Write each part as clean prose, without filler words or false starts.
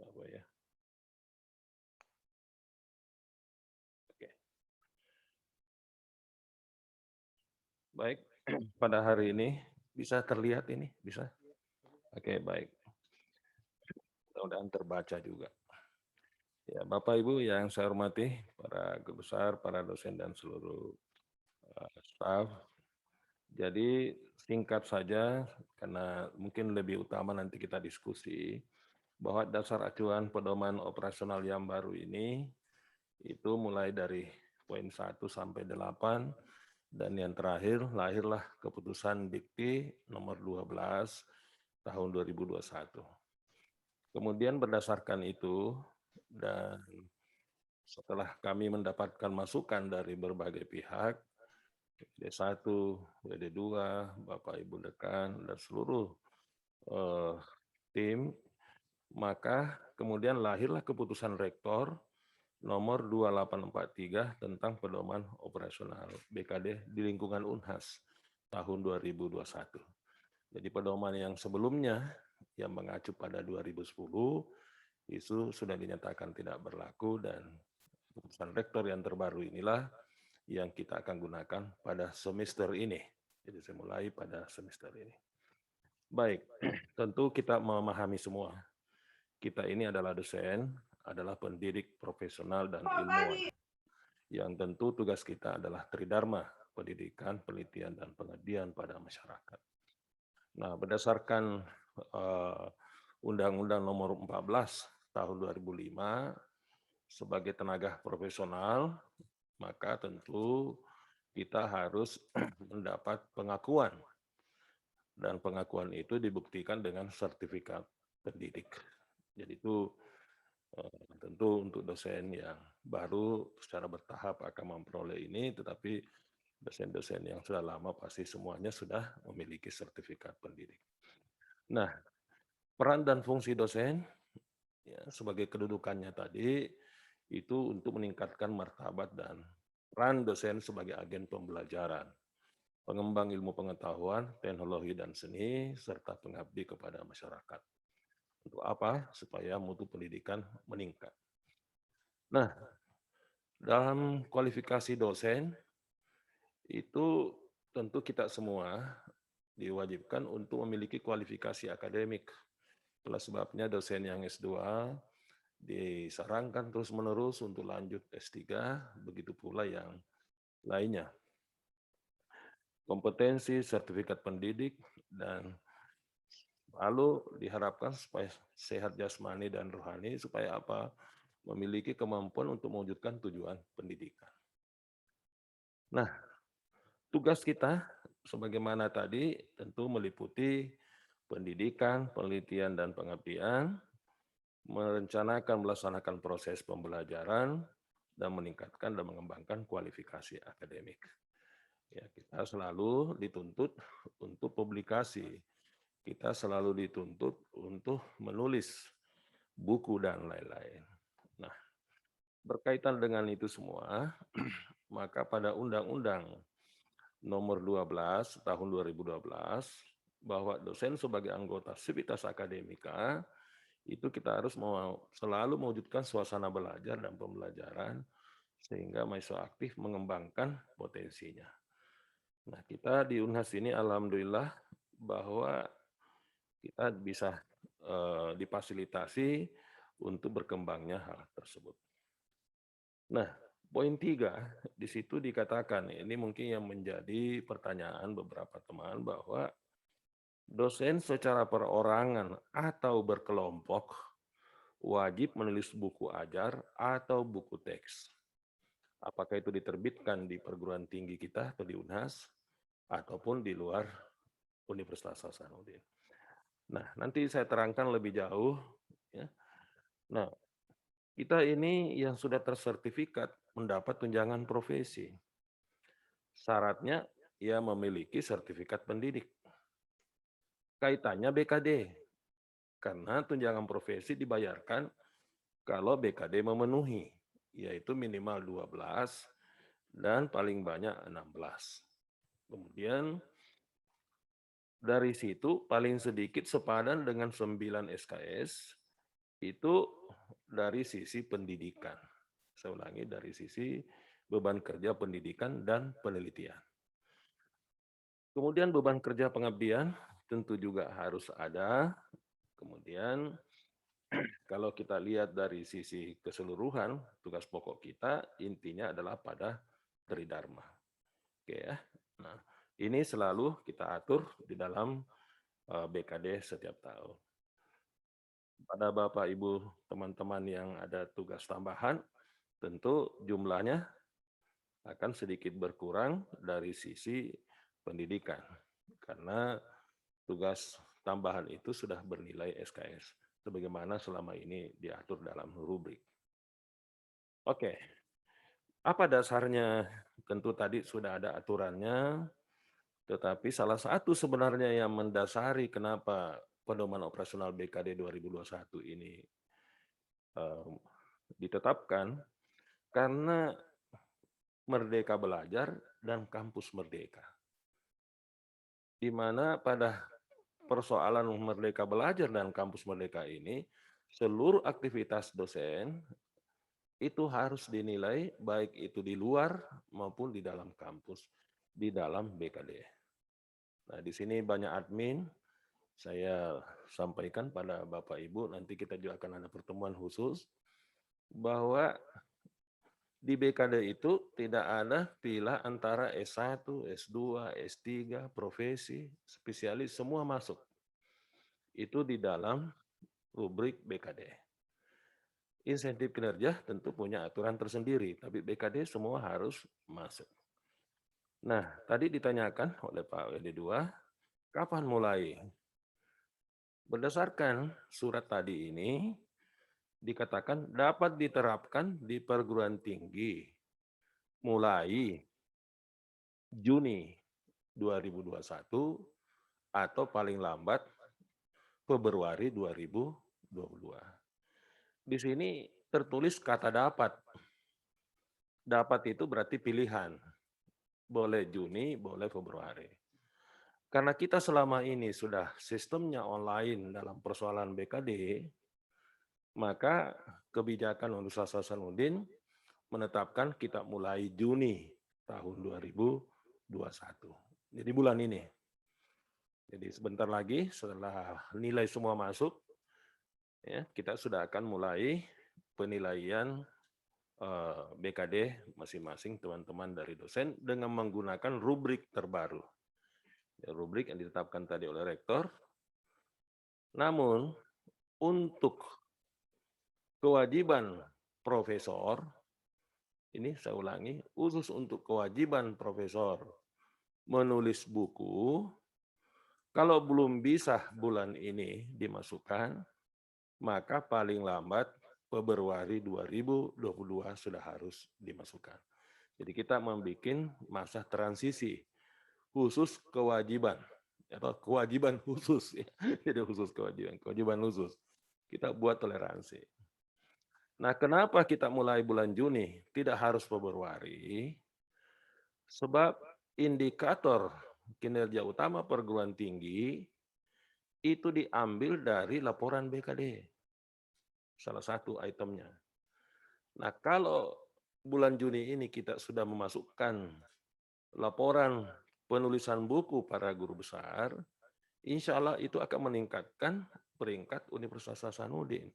Apa ya? Oke. Baik, pada hari ini bisa terlihat ini? Bisa? Oke, baik. Mudah-mudahan terbaca juga. Ya, Bapak Ibu yang saya hormati, para guru besar, para dosen dan seluruh staf. Jadi singkat saja karena mungkin lebih utama nanti kita diskusi bahwa dasar acuan pedoman operasional yang baru ini itu mulai dari poin 1 sampai 8 dan yang terakhir lahirlah keputusan Dikti nomor 12 tahun 2021. Kemudian berdasarkan itu dan setelah kami mendapatkan masukan dari berbagai pihak, WD1, WD2, Bapak Ibu Dekan, dan seluruh eh, tim, maka kemudian lahirlah keputusan Rektor nomor 2843 tentang pedoman operasional BKD di lingkungan Unhas tahun 2021. Jadi pedoman yang sebelumnya yang mengacu pada 2010 itu sudah dinyatakan tidak berlaku dan keputusan rektor yang terbaru inilah yang kita akan gunakan pada semester ini. Jadi saya mulai pada semester ini. Baik, tentu kita memahami semua. Kita ini adalah dosen, adalah pendidik profesional dan ilmuwan. Yang tentu tugas kita adalah tridharma, pendidikan, penelitian, dan pengabdian pada masyarakat. Nah, berdasarkan Undang-Undang Nomor 14 Tahun 2005 sebagai tenaga profesional, maka tentu kita harus mendapat pengakuan dan pengakuan itu dibuktikan dengan sertifikat pendidik. Jadi itu tentu untuk dosen yang baru secara bertahap akan memperoleh ini, tetapi dosen-dosen yang sudah lama pasti semuanya sudah memiliki sertifikat pendidik. Nah, peran dan fungsi dosen ya, sebagai kedudukannya tadi itu untuk meningkatkan martabat dan peran dosen sebagai agen pembelajaran, pengembang ilmu pengetahuan, teknologi dan seni, serta pengabdi kepada masyarakat. Untuk apa? Supaya mutu pendidikan meningkat. Nah, dalam kualifikasi dosen, itu tentu kita semua diwajibkan untuk memiliki kualifikasi akademik. Itulah sebabnya dosen yang S2 disarankan terus-menerus untuk lanjut S3, begitu pula yang lainnya. Kompetensi, sertifikat pendidik, dan lalu diharapkan supaya sehat jasmani dan rohani, supaya apa? Memiliki kemampuan untuk mewujudkan tujuan pendidikan. Nah, tugas kita sebagaimana tadi tentu meliputi pendidikan, penelitian, dan pengabdian, merencanakan melaksanakan proses pembelajaran, dan meningkatkan dan mengembangkan kualifikasi akademik. Ya, kita selalu dituntut untuk publikasi, kita selalu dituntut untuk menulis buku dan lain-lain. Nah, berkaitan dengan itu semua, maka pada Undang-Undang Nomor 12 Tahun 2012 bahwa dosen sebagai anggota sivitas akademika itu kita harus selalu mewujudkan suasana belajar dan pembelajaran sehingga mahasiswa aktif mengembangkan potensinya. Nah, kita di Unhas ini alhamdulillah bahwa kita bisa difasilitasi untuk berkembangnya hal tersebut. Nah, poin 3 di situ dikatakan, ini mungkin yang menjadi pertanyaan beberapa teman bahwa dosen secara perorangan atau berkelompok wajib menulis buku ajar atau buku teks. Apakah itu diterbitkan di perguruan tinggi kita atau di Unhas ataupun di luar Universitas Hasanuddin. Nah, nanti saya terangkan lebih jauh. Ya. Nah, kita ini yang sudah tersertifikat mendapat tunjangan profesi. Syaratnya ia memiliki sertifikat pendidik. Kaitannya BKD, karena tunjangan profesi dibayarkan kalau BKD memenuhi, yaitu minimal 12 dan paling banyak 16. Kemudian dari situ paling sedikit sepadan dengan 9 SKS Itu dari sisi pendidikan. Saya ulangi, dari sisi beban kerja pendidikan dan penelitian. Kemudian beban kerja pengabdian tentu juga harus ada. Kemudian kalau kita lihat dari sisi keseluruhan, tugas pokok kita intinya adalah pada Tridharma. Oke ya. Nah, ini selalu kita atur di dalam BKD setiap tahun. Pada Bapak, Ibu, teman-teman yang ada tugas tambahan, tentu jumlahnya akan sedikit berkurang dari sisi pendidikan. Karena tugas tambahan itu sudah bernilai SKS, sebagaimana selama ini diatur dalam rubrik. Oke, apa dasarnya? Tentu tadi sudah ada aturannya, tetapi salah satu sebenarnya yang mendasari kenapa pedoman operasional BKD 2021 ini ditetapkan, karena Merdeka Belajar dan Kampus Merdeka. Di mana pada persoalan Merdeka Belajar dan Kampus Merdeka ini, seluruh aktivitas dosen itu harus dinilai baik itu di luar maupun di dalam kampus, di dalam BKD. Nah, di sini banyak admin, saya sampaikan pada Bapak Ibu, nanti kita juga akan ada pertemuan khusus, bahwa di BKD itu tidak ada pilih antara S1, S2, S3, profesi, spesialis, semua masuk. Itu di dalam rubrik BKD. Insentif kinerja tentu punya aturan tersendiri, tapi BKD semua harus masuk. Nah, tadi ditanyakan oleh Pak WD2, kapan mulai? Berdasarkan surat tadi ini, dikatakan dapat diterapkan di perguruan tinggi mulai Juni 2021 atau paling lambat Februari 2022. Di sini tertulis kata dapat. Dapat itu berarti pilihan. Boleh Juni, boleh Februari. Karena kita selama ini sudah sistemnya online dalam persoalan BKD, maka kebijakan Universitas Hasanuddin menetapkan kita mulai Juni tahun 2021. Jadi bulan ini. Jadi sebentar lagi setelah nilai semua masuk, ya, kita sudah akan mulai penilaian BKD masing-masing teman-teman dari dosen dengan menggunakan rubrik terbaru. Ya, rubrik yang ditetapkan tadi oleh rektor. Namun untuk kewajiban profesor, ini saya ulangi, khusus untuk kewajiban profesor menulis buku, kalau belum bisa bulan ini dimasukkan, maka paling lambat Februari 2022 sudah harus dimasukkan. Jadi kita membuat masa transisi khusus kewajiban, atau kewajiban khusus, ya. Jadi khusus kewajiban khusus. Kita buat toleransi. Nah, kenapa kita mulai bulan Juni? Tidak harus Februari, sebab indikator kinerja utama perguruan tinggi itu diambil dari laporan BKD. Salah satu itemnya. Nah, kalau bulan Juni ini kita sudah memasukkan laporan penulisan buku para guru besar, insya Allah itu akan meningkatkan peringkat Universitas Hasanuddin.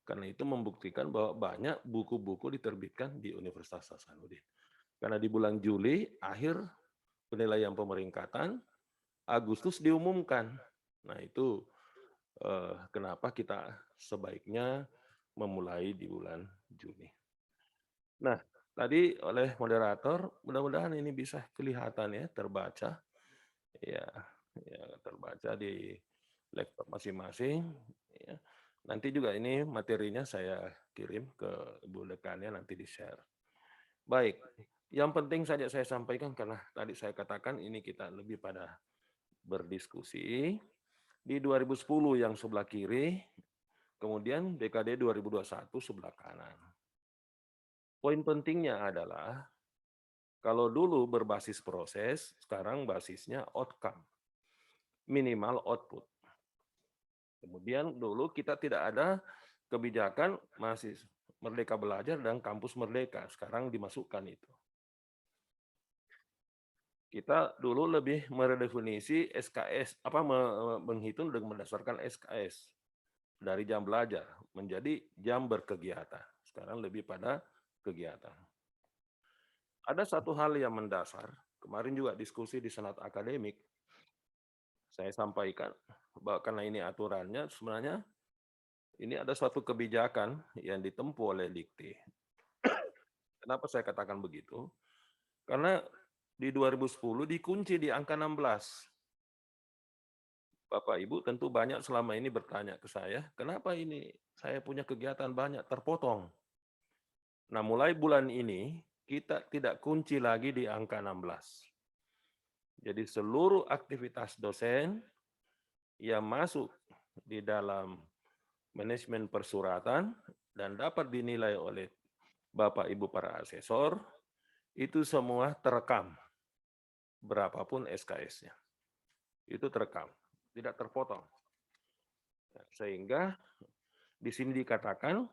Karena itu membuktikan bahwa banyak buku-buku diterbitkan di Universitas Hasanuddin. Karena di bulan Juli, akhir penilaian pemeringkatan, Agustus diumumkan. Nah, itu kenapa kita sebaiknya memulai di bulan Juni. Nah, tadi oleh moderator, mudah-mudahan ini bisa kelihatan ya, terbaca. Ya, terbaca di laptop masing-masing. Ya. Nanti juga ini materinya saya kirim ke Ibu Dekannya, nanti di-share. Baik, yang penting saja saya sampaikan karena tadi saya katakan ini kita lebih pada berdiskusi. Di 2010 yang sebelah kiri, kemudian BKD 2021 sebelah kanan. Poin pentingnya adalah kalau dulu berbasis proses, sekarang basisnya outcome, minimal output. Kemudian dulu kita tidak ada kebijakan masih Merdeka Belajar dan Kampus Merdeka, sekarang dimasukkan itu. Kita dulu lebih meredefinisi SKS, menghitung dengan berdasarkan SKS dari jam belajar menjadi jam berkegiatan. Sekarang lebih pada kegiatan. Ada satu hal yang mendasar, kemarin juga diskusi di Senat Akademik, saya sampaikan bahwa karena ini aturannya sebenarnya ini ada suatu kebijakan yang ditempuh oleh Dikti. Kenapa saya katakan begitu? Karena di 2010 dikunci di angka 16. Bapak Ibu tentu banyak selama ini bertanya ke saya, kenapa ini saya punya kegiatan banyak terpotong. Nah, mulai bulan ini kita tidak kunci lagi di angka 16. Jadi seluruh aktivitas dosen yang masuk di dalam manajemen persuratan dan dapat dinilai oleh Bapak Ibu para asesor, itu semua terekam, berapapun SKS-nya. Itu terekam, tidak terpotong. Sehingga di sini dikatakan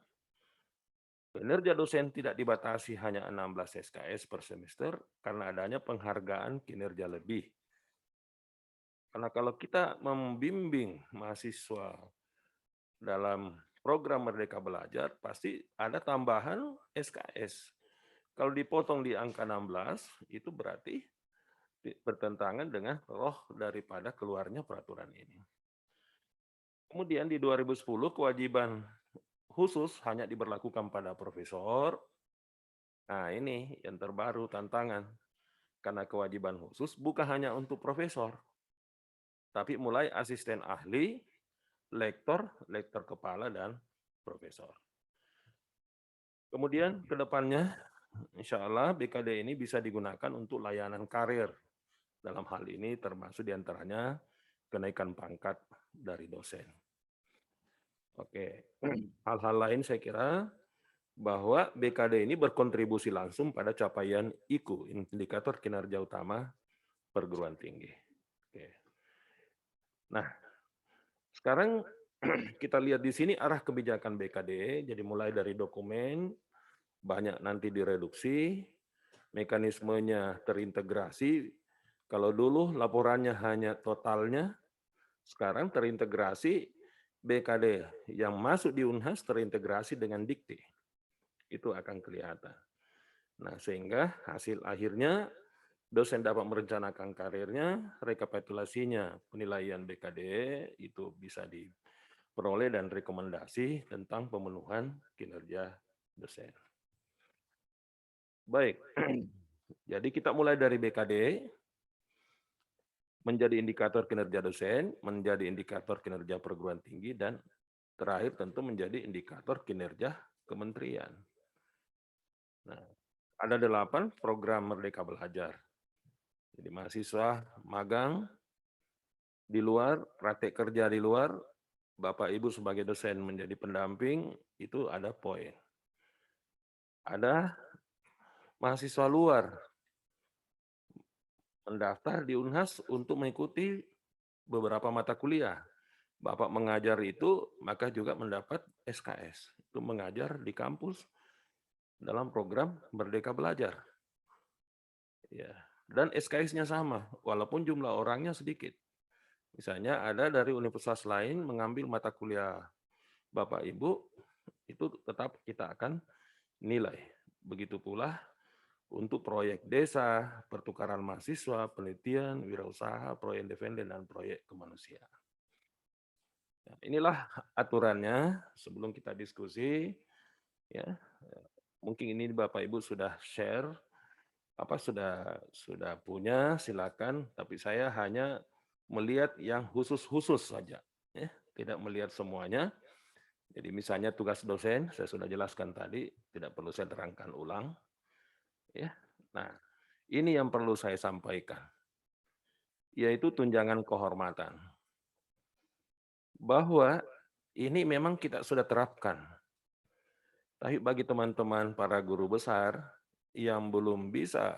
kinerja dosen tidak dibatasi hanya 16 SKS per semester karena adanya penghargaan kinerja lebih. Karena kalau kita membimbing mahasiswa dalam program Merdeka Belajar, pasti ada tambahan SKS. Kalau dipotong di angka 16, itu berarti bertentangan dengan roh daripada keluarnya peraturan ini. Kemudian di 2010 kewajiban khusus hanya diberlakukan pada profesor. Nah, ini yang terbaru tantangan. Karena kewajiban khusus bukan hanya untuk profesor, tapi mulai asisten ahli, lektor, lektor kepala, dan profesor. Kemudian ke depannya, insya Allah BKD ini bisa digunakan untuk layanan karir. Dalam hal ini termasuk diantaranya kenaikan pangkat dari dosen. Oke, hal-hal lain saya kira bahwa BKD ini berkontribusi langsung pada capaian IKU, indikator kinerja utama perguruan tinggi. Oke. Nah, sekarang kita lihat di sini arah kebijakan BKD, jadi mulai dari dokumen, banyak nanti direduksi, mekanismenya terintegrasi. Kalau dulu laporannya hanya totalnya, sekarang terintegrasi BKD yang masuk di Unhas terintegrasi dengan Dikti. Itu akan kelihatan. Nah, sehingga hasil akhirnya dosen dapat merencanakan karirnya, rekapitulasinya penilaian BKD itu bisa diperoleh dan rekomendasi tentang pemenuhan kinerja dosen. Baik, jadi kita mulai dari BKD, menjadi indikator kinerja dosen, menjadi indikator kinerja perguruan tinggi, dan terakhir tentu menjadi indikator kinerja kementerian. Nah, ada 8 program Merdeka Belajar. Jadi mahasiswa magang di luar, praktek kerja di luar, Bapak Ibu sebagai dosen menjadi pendamping, itu ada poin. Ada mahasiswa luar mendaftar di Unhas untuk mengikuti beberapa mata kuliah. Bapak mengajar itu, maka juga mendapat SKS. Itu mengajar di kampus dalam program Merdeka Belajar. Ya. Dan SKS-nya sama, walaupun jumlah orangnya sedikit. Misalnya ada dari universitas lain mengambil mata kuliah Bapak Ibu, itu tetap kita akan nilai. Begitu pula untuk proyek desa, pertukaran mahasiswa, penelitian, wirausaha, proyek independen, dan proyek kemanusiaan. Inilah aturannya sebelum kita diskusi. Ya, mungkin ini Bapak Ibu sudah share, sudah punya, silakan. Tapi saya hanya melihat yang khusus-khusus saja, ya, tidak melihat semuanya. Jadi misalnya tugas dosen, saya sudah jelaskan tadi, tidak perlu saya terangkan ulang. Ya, nah ini yang perlu saya sampaikan, yaitu tunjangan kehormatan. Bahwa ini memang kita sudah terapkan. Tapi bagi teman-teman para guru besar yang belum bisa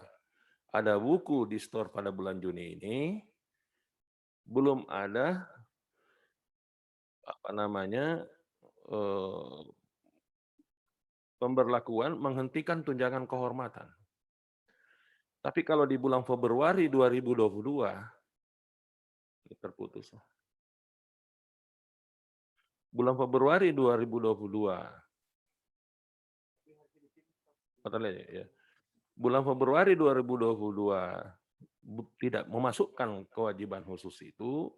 ada buku di store pada bulan Juni ini, belum ada eh, pemberlakuan menghentikan tunjangan kehormatan. Tapi kalau di bulan Februari 2022 ini terputus. Bulan Februari 2022, ya. Bulan Februari 2022 tidak memasukkan kewajiban khusus itu,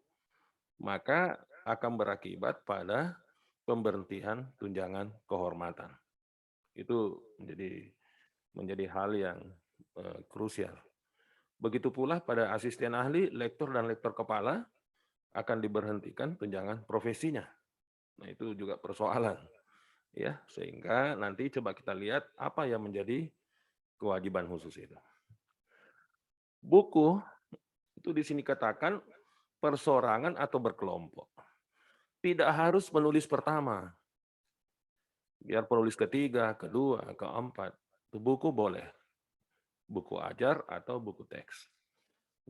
maka akan berakibat pada pemberhentian tunjangan kehormatan. Itu menjadi hal yang krusial. Begitu pula pada asisten ahli, lektor dan lektor kepala akan diberhentikan tunjangan profesinya. Nah, itu juga persoalan. Ya, sehingga nanti coba kita lihat apa yang menjadi kewajiban khusus itu. Buku itu di sini katakan persorangan atau berkelompok. Tidak harus penulis pertama. Biar penulis ketiga, kedua, keempat. Itu buku boleh. Buku ajar atau buku teks.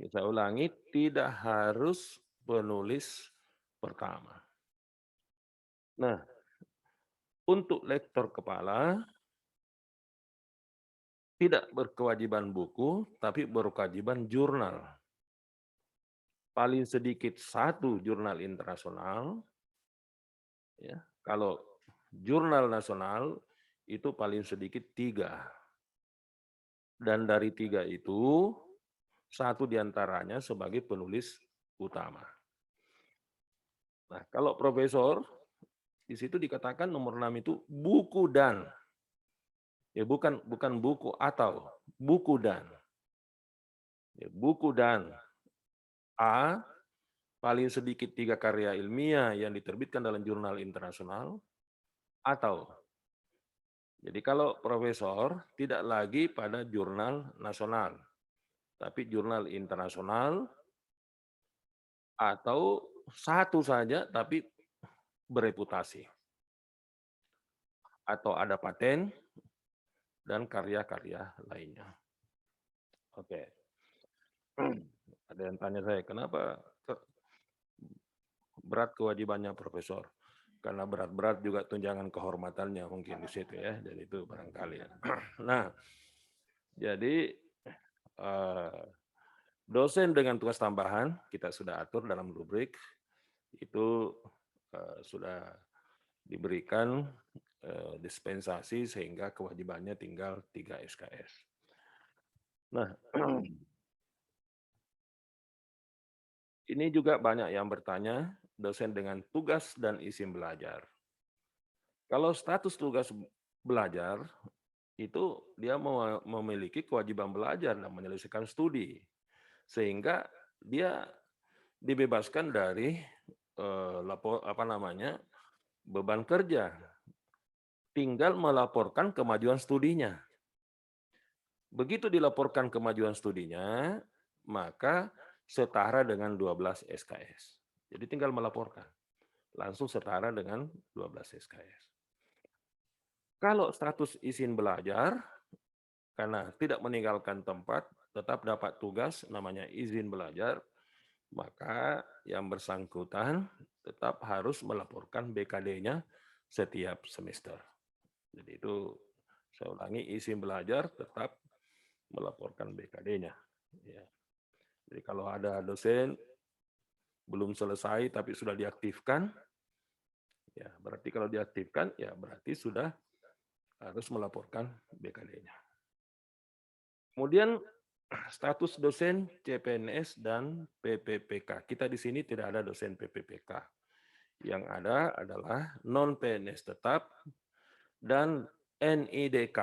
Saya ulangi, tidak harus penulis pertama. Nah, untuk lektor kepala, tidak berkewajiban buku, tapi berkewajiban jurnal. Paling sedikit 1 jurnal internasional. Ya, kalau jurnal nasional itu paling sedikit 3. Dan dari 3 itu, 1 diantaranya sebagai penulis utama. Nah, kalau profesor, di situ dikatakan nomor 6 itu buku dan. Ya, bukan buku atau, buku dan. Ya, buku dan A, paling sedikit 3 karya ilmiah yang diterbitkan dalam jurnal internasional, atau. Jadi kalau profesor tidak lagi pada jurnal nasional, tapi jurnal internasional, atau 1 saja tapi bereputasi. Atau ada paten dan karya-karya lainnya. Oke. Ada yang tanya saya, kenapa berat kewajibannya profesor? Karena berat-berat juga tunjangan kehormatannya mungkin di situ ya, dan itu barangkali. Nah, jadi dosen dengan tugas tambahan kita sudah atur dalam rubrik itu sudah diberikan dispensasi sehingga kewajibannya tinggal 3 SKS. Nah, ini juga banyak yang bertanya, dosen dengan tugas dan izin belajar. Kalau status tugas belajar, itu dia memiliki kewajiban belajar dan menyelesaikan studi. Sehingga dia dibebaskan dari beban kerja. Tinggal melaporkan kemajuan studinya. Begitu dilaporkan kemajuan studinya, maka setara dengan 12 SKS. Jadi tinggal melaporkan. Langsung setara dengan 12 SKS. Kalau status izin belajar, karena tidak meninggalkan tempat, tetap dapat tugas namanya izin belajar, maka yang bersangkutan tetap harus melaporkan BKD-nya setiap semester. Jadi itu saya ulangi, izin belajar tetap melaporkan BKD-nya. Ya. Jadi kalau ada dosen belum selesai tapi sudah diaktifkan, ya berarti kalau diaktifkan ya berarti sudah harus melaporkan BKD-nya. Kemudian status dosen CPNS dan PPPK. Kita di sini tidak ada dosen PPPK. Yang ada adalah non PNS tetap dan NIDK.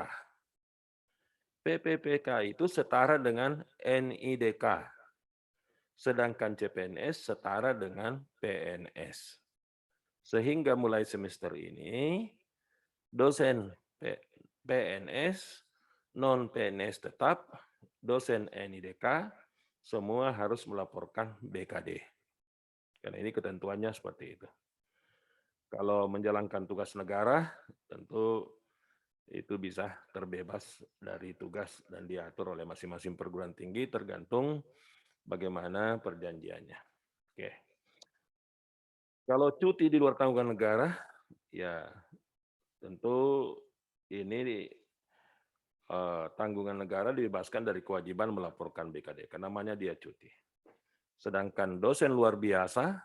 PPPK itu setara dengan NIDK. Sedangkan CPNS setara dengan PNS. Sehingga mulai semester ini, dosen PNS, non-PNS tetap, dosen NIDK, semua harus melaporkan BKD. Karena ini ketentuannya seperti itu. Kalau menjalankan tugas negara, tentu itu bisa terbebas dari tugas dan diatur oleh masing-masing perguruan tinggi tergantung bagaimana perjanjiannya. Oke. Kalau cuti di luar tanggungan negara, Ya, tentu ini tanggungan negara dibebaskan dari kewajiban melaporkan BKD, karena namanya dia cuti. Sedangkan dosen luar biasa,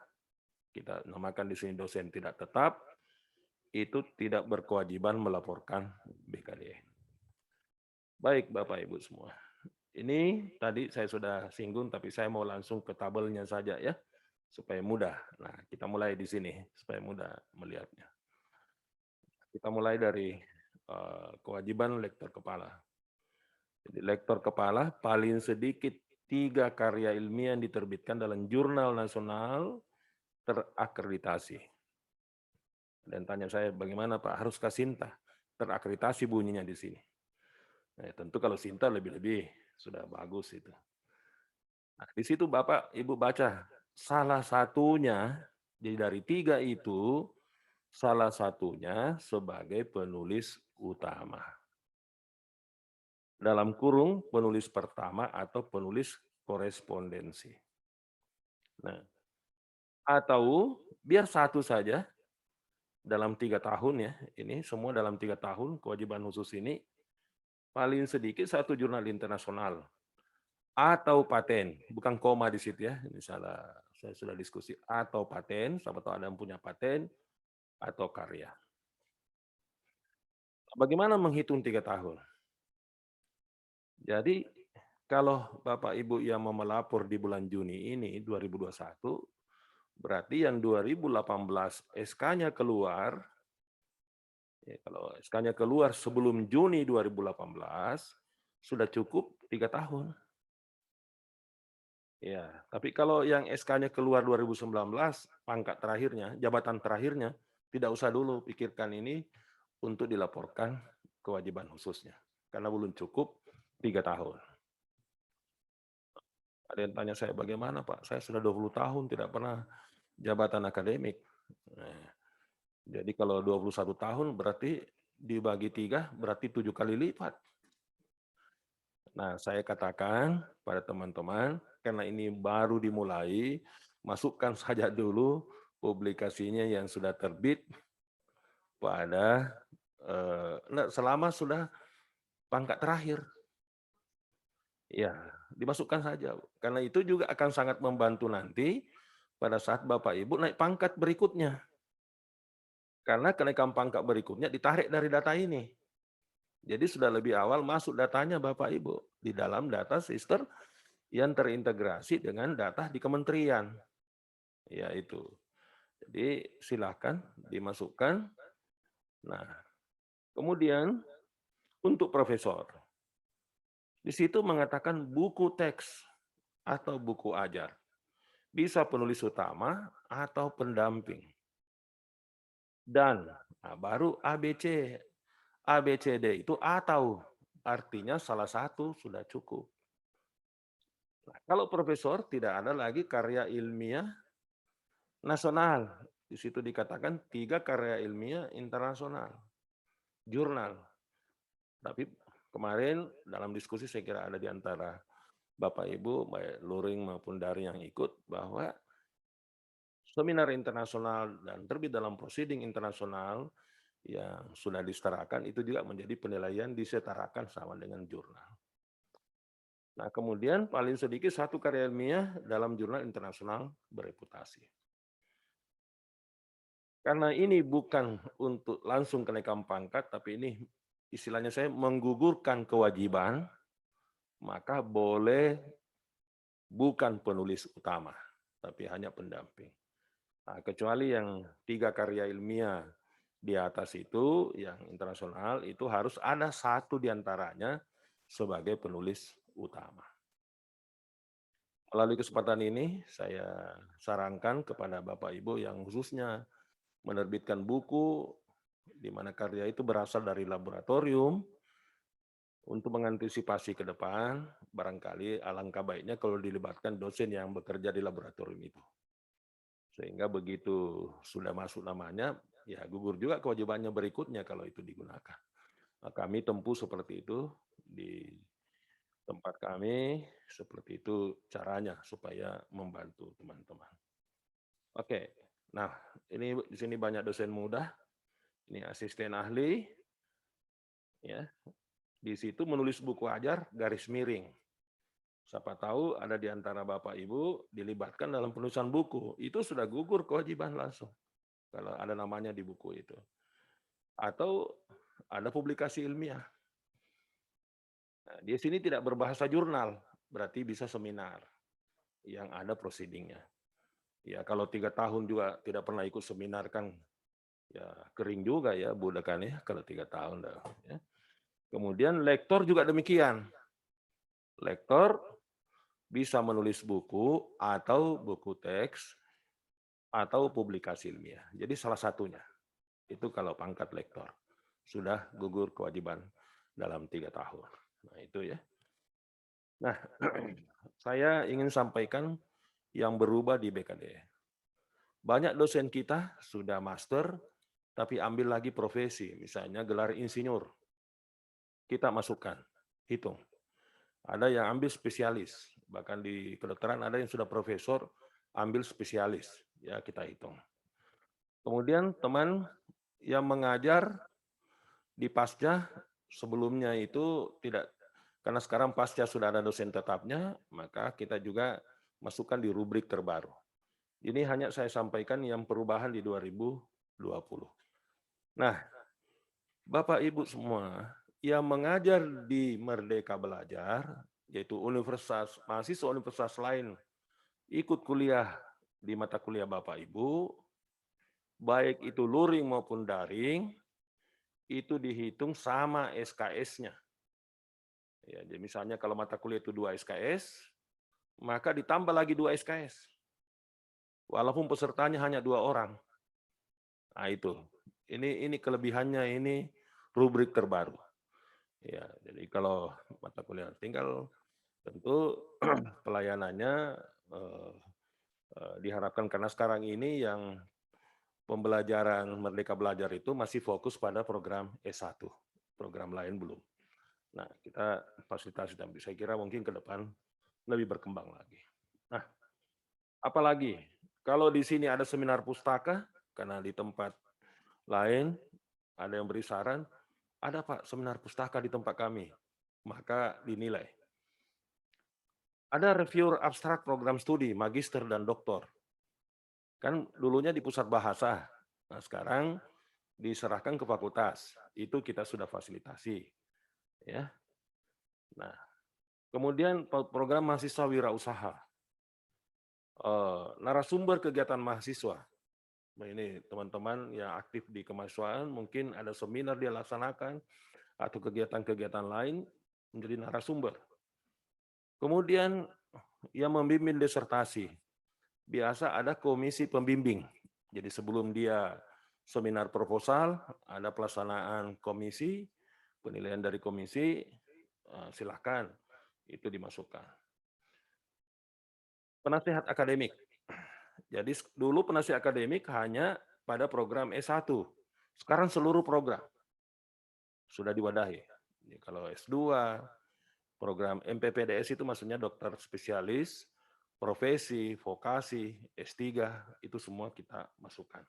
kita namakan di sini dosen tidak tetap, itu tidak berkewajiban melaporkan BKD. Baik Bapak Ibu semua. Ini tadi saya sudah singgung, tapi saya mau langsung ke tabelnya saja ya, supaya mudah. Nah, kita mulai di sini, supaya mudah melihatnya. Kita mulai dari kewajiban lektor kepala. Jadi lektor kepala paling sedikit 3 karya ilmiah yang diterbitkan dalam jurnal nasional terakreditasi. Dan tanya saya, bagaimana Pak, haruskah Sinta? Terakreditasi bunyinya di sini. Nah, tentu kalau Sinta lebih-lebih, sudah bagus itu. Nah, di situ Bapak, Ibu baca, salah satunya, jadi dari 3 itu, salah satunya sebagai penulis utama. Dalam kurung penulis pertama atau penulis korespondensi. Nah, atau biar satu saja dalam 3 tahun ya, ini semua dalam 3 tahun kewajiban khusus ini, paling sedikit 1 jurnal internasional atau paten, bukan koma di situ ya, ini salah, saya sudah diskusi, atau paten, siapa tahu ada yang punya paten, atau karya. Bagaimana menghitung 3 tahun? Jadi kalau Bapak Ibu yang mau melapor di bulan Juni ini 2021, berarti yang 2018 SK-nya keluar, ya, kalau SK-nya keluar sebelum Juni 2018, sudah cukup 3 tahun. Ya, tapi kalau yang SK-nya keluar 2019, pangkat terakhirnya, jabatan terakhirnya, tidak usah dulu pikirkan ini untuk dilaporkan kewajiban khususnya. Karena belum cukup 3 tahun. Ada yang tanya saya, bagaimana Pak? Saya sudah 20 tahun tidak pernah jabatan akademik. Nah, jadi kalau 21 tahun berarti dibagi 3, berarti 7 kali lipat. Nah, saya katakan pada teman-teman, karena ini baru dimulai, masukkan saja dulu publikasinya yang sudah terbit pada selama sudah pangkat terakhir. Ya, dimasukkan saja. Karena itu juga akan sangat membantu nanti pada saat Bapak Ibu naik pangkat berikutnya. Karena kenaikan pangkat berikutnya ditarik dari data ini. Jadi sudah lebih awal masuk datanya Bapak Ibu di dalam data sistem yang terintegrasi dengan data di kementerian. Ya itu. Jadi silakan dimasukkan. Nah, kemudian untuk profesor. Di situ mengatakan buku teks atau buku ajar. Bisa penulis utama atau pendamping. Dan baru ABC. ABCD itu atau artinya salah satu sudah cukup. Nah, kalau profesor tidak ada lagi karya ilmiah nasional. Di situ dikatakan 3 karya ilmiah internasional. Jurnal. Tapi kemarin dalam diskusi saya kira ada di antara Bapak Ibu, baik luring maupun daring yang ikut, bahwa seminar internasional dan terbit dalam proceeding internasional yang sudah disetarakan itu juga menjadi penilaian disetarakan sama dengan jurnal. Nah, kemudian paling sedikit 1 karya ilmiah dalam jurnal internasional bereputasi. Karena ini bukan untuk langsung kenaikan pangkat, tapi ini istilahnya saya menggugurkan kewajiban, maka boleh bukan penulis utama, tapi hanya pendamping. Nah, kecuali yang 3 karya ilmiah di atas itu, yang internasional, itu harus ada 1 diantaranya sebagai penulis utama. Melalui kesempatan ini, saya sarankan kepada Bapak Ibu yang khususnya menerbitkan buku, di mana karya itu berasal dari laboratorium, untuk mengantisipasi ke depan, barangkali alangkah baiknya kalau dilibatkan dosen yang bekerja di laboratorium itu. Sehingga begitu sudah masuk namanya, ya gugur juga kewajibannya berikutnya kalau itu digunakan. Nah, kami tempuh seperti itu di tempat kami, seperti itu caranya supaya membantu teman-teman. Oke, nah ini di sini banyak dosen muda. Ini asisten ahli, ya. Di situ menulis buku ajar garis miring. Siapa tahu ada di antara Bapak Ibu dilibatkan dalam penulisan buku, itu sudah gugur kewajiban langsung kalau ada namanya di buku itu. Atau ada publikasi ilmiah. Nah, di sini tidak berbahasa jurnal, berarti bisa seminar yang ada proceedingnya. Ya kalau 3 tahun juga tidak pernah ikut seminar kan, ya kering juga ya budakan ya kalau 3 tahun. Ya. Kemudian lektor juga demikian. Lektor bisa menulis buku atau buku teks atau publikasi ilmiah. Jadi salah satunya itu kalau pangkat lektor sudah gugur kewajiban dalam 3 tahun. Nah itu ya. Nah saya ingin sampaikan yang berubah di BKD. Banyak dosen kita sudah master, tapi ambil lagi profesi, misalnya gelar insinyur. Kita masukkan, hitung. Ada yang ambil spesialis, bahkan di kedokteran ada yang sudah profesor, ambil spesialis, ya kita hitung. Kemudian teman yang mengajar di pasca sebelumnya itu tidak, karena sekarang pasca sudah ada dosen tetapnya, maka kita juga masukkan di rubrik terbaru. Ini hanya saya sampaikan yang perubahan di 2020. Nah, Bapak Ibu semua yang mengajar di Merdeka Belajar, yaitu universitas, mahasiswa universitas lain, ikut kuliah di mata kuliah Bapak Ibu, baik itu luring maupun daring, itu dihitung sama SKS-nya. Ya, jadi misalnya kalau mata kuliah itu 2 SKS, maka ditambah lagi 2 SKS. Walaupun pesertanya hanya 2 orang. Nah itu, ini kelebihannya, ini rubrik terbaru. Ya, jadi kalau mata kuliah tinggal tentu pelayanannya diharapkan karena sekarang ini yang pembelajaran Merdeka Belajar itu masih fokus pada program S1, program lain belum. Nah, kita fasilitasi dan saya kira mungkin ke depan lebih berkembang lagi. Nah, apalagi kalau di sini ada seminar pustaka, karena di tempat lain ada yang beri saran, ada Pak seminar pustaka di tempat kami, maka dinilai. Ada reviewer abstrak program studi, magister dan doktor. Kan dulunya di pusat bahasa, nah sekarang diserahkan ke fakultas, itu kita sudah fasilitasi. Ya. Nah, kemudian program mahasiswa wirausaha. Narasumber kegiatan mahasiswa. Nah, ini teman-teman yang aktif di kemahasiswaan, mungkin ada seminar dia laksanakan, atau kegiatan-kegiatan lain, menjadi narasumber. Kemudian yang membimbing disertasi. Biasa ada komisi pembimbing. Jadi sebelum dia seminar proposal, ada pelaksanaan komisi, penilaian dari komisi, silakan itu dimasukkan. Penasihat akademik. Jadi dulu penasihat akademik hanya pada program S1. Sekarang seluruh program sudah diwadahi. Kalau S2, program MPPDS itu maksudnya dokter spesialis, profesi, vokasi, S3, itu semua kita masukkan.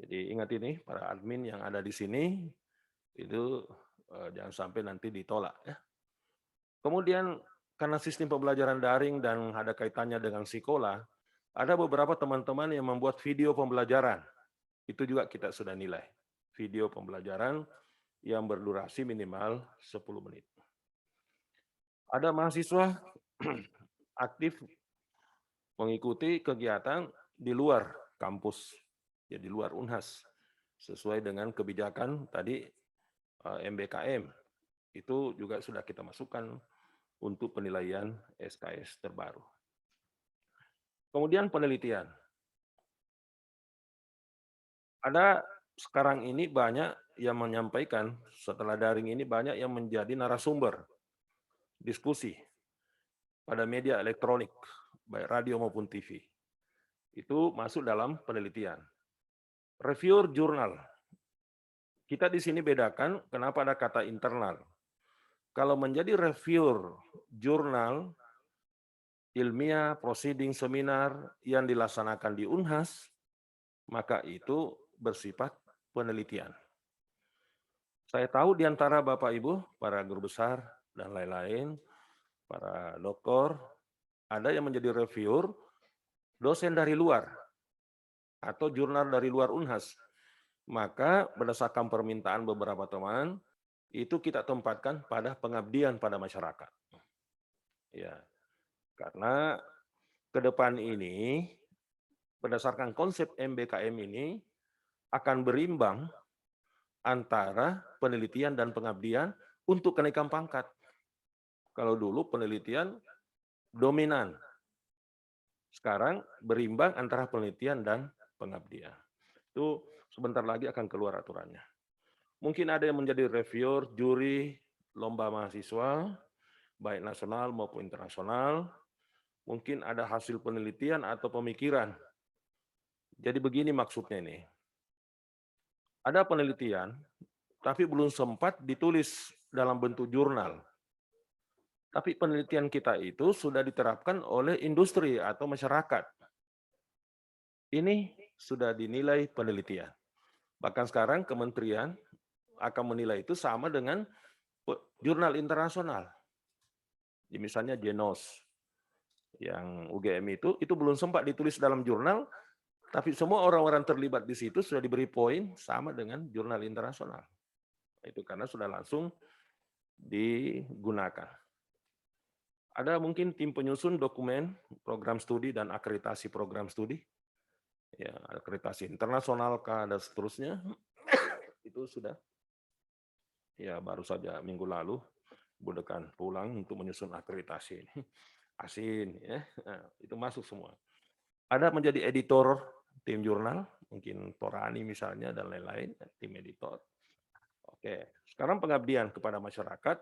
Jadi ingat ini, para admin yang ada di sini, itu jangan sampai nanti ditolak. Ya. Kemudian karena sistem pembelajaran daring dan ada kaitannya dengan sekolah, ada beberapa teman-teman yang membuat video pembelajaran. Itu juga kita sudah nilai. Video pembelajaran yang berdurasi minimal 10 menit. Ada mahasiswa aktif mengikuti kegiatan di luar kampus, ya di luar Unhas, sesuai dengan kebijakan tadi MBKM. Itu juga sudah kita masukkan untuk penilaian SKS terbaru. Kemudian penelitian. Ada sekarang ini banyak yang menyampaikan, setelah daring ini banyak yang menjadi narasumber diskusi pada media elektronik, baik radio maupun TV. Itu masuk dalam penelitian. Reviewer jurnal. Kita di sini bedakan kenapa ada kata internal. Kalau menjadi reviewer jurnal, ilmiah, proceeding, seminar yang dilaksanakan di Unhas, maka itu bersifat penelitian. Saya tahu di antara Bapak Ibu, para guru besar dan lain-lain, para doktor, ada yang menjadi reviewer, dosen dari luar, atau jurnal dari luar Unhas. Maka berdasarkan permintaan beberapa teman, itu kita tempatkan pada pengabdian pada masyarakat. Ya, karena ke depan ini, berdasarkan konsep MBKM ini, akan berimbang antara penelitian dan pengabdian untuk kenaikan pangkat. Kalau dulu penelitian dominan, sekarang berimbang antara penelitian dan pengabdian. Itu sebentar lagi akan keluar aturannya. Mungkin ada yang menjadi reviewer, juri, lomba mahasiswa, baik nasional maupun internasional. Mungkin ada hasil penelitian atau pemikiran. Jadi begini maksudnya ini. Ada penelitian, tapi belum sempat ditulis dalam bentuk jurnal. Tapi penelitian kita itu sudah diterapkan oleh industri atau masyarakat. Ini sudah dinilai penelitian. Bahkan sekarang kementerian akan menilai itu sama dengan jurnal internasional. Misalnya Genos, yang UGM itu belum sempat ditulis dalam jurnal, tapi semua orang-orang terlibat di situ sudah diberi poin sama dengan jurnal internasional. Itu karena sudah langsung digunakan. Ada mungkin tim penyusun dokumen, program studi, dan akreditasi program studi. Ya, akreditasi internasional dan seterusnya. Itu sudah. Ya, baru saja minggu lalu, Bu Dekan pulang untuk menyusun akreditasi ini. Asin, ya. Nah, itu masuk semua. Ada menjadi editor tim jurnal, mungkin Torani misalnya, dan lain-lain, tim editor. Oke, sekarang pengabdian kepada masyarakat.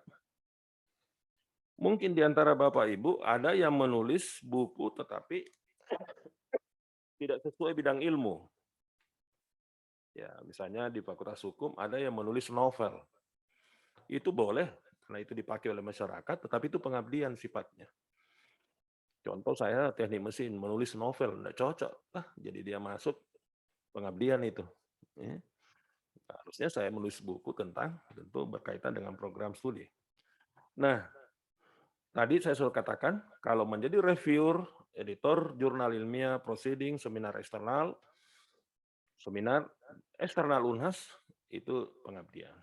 Mungkin di antara Bapak Ibu ada yang menulis buku tetapi tidak sesuai bidang ilmu. Ya, misalnya di Fakultas Hukum ada yang menulis novel. Itu boleh, karena itu dipakai oleh masyarakat, tetapi itu pengabdian sifatnya. Contoh saya teknik mesin, menulis novel, tidak cocok. Jadi dia masuk pengabdian itu. Ya. Harusnya saya menulis buku tentang, tentu berkaitan dengan program studi. Nah, tadi saya sudah katakan, kalau menjadi reviewer, editor, jurnal ilmiah, proceeding, seminar eksternal Unhas, itu pengabdian.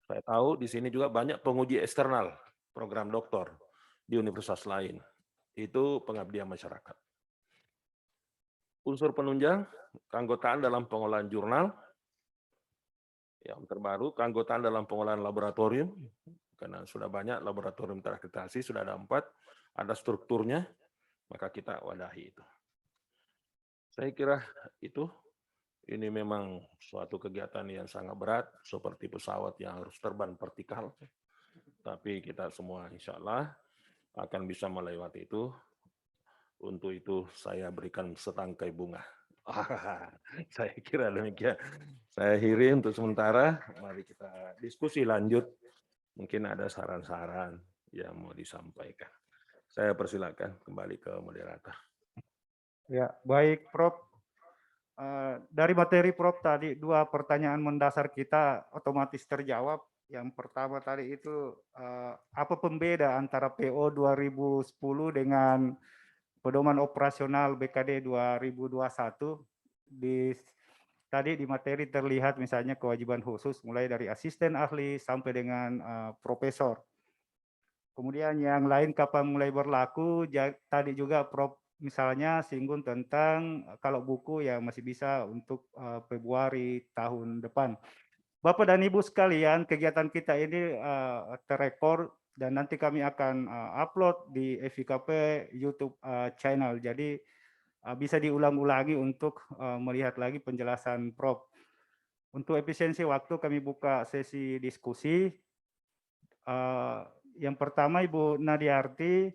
Saya tahu di sini juga banyak penguji eksternal, program doktor di universitas lain. Itu pengabdian masyarakat. Unsur penunjang, keanggotaan dalam pengolahan jurnal, yang terbaru, keanggotaan dalam pengolahan laboratorium, karena sudah banyak laboratorium terakreditasi, sudah ada 4, ada strukturnya, maka kita wadahi itu. Saya kira itu, ini memang suatu kegiatan yang sangat berat, seperti pesawat yang harus terbang vertikal, tapi kita semua insya Allah akan bisa melewati itu. Untuk itu saya berikan setangkai bunga. Saya kira demikian. Saya akhiri untuk sementara. Mari kita diskusi lanjut. Mungkin ada saran-saran yang mau disampaikan. Saya persilakan kembali ke moderator. Ya, baik Prof. Dari materi Prof tadi 2 pertanyaan mendasar kita otomatis terjawab. Yang pertama tadi itu apa pembeda antara PO 2010 dengan pedoman operasional BKD 2021? Tadi di materi terlihat misalnya kewajiban khusus mulai dari asisten ahli sampai dengan profesor. Kemudian yang lain kapan mulai berlaku, tadi juga Prof misalnya singgung tentang kalau buku ya masih bisa untuk Februari tahun depan. Bapak dan Ibu sekalian, kegiatan kita ini terrekord dan nanti kami akan upload di FIKP YouTube channel. Jadi bisa diulang-ulangi untuk melihat lagi penjelasan Prof. Untuk efisiensi waktu kami buka sesi diskusi. Yang pertama Ibu Nadiarti,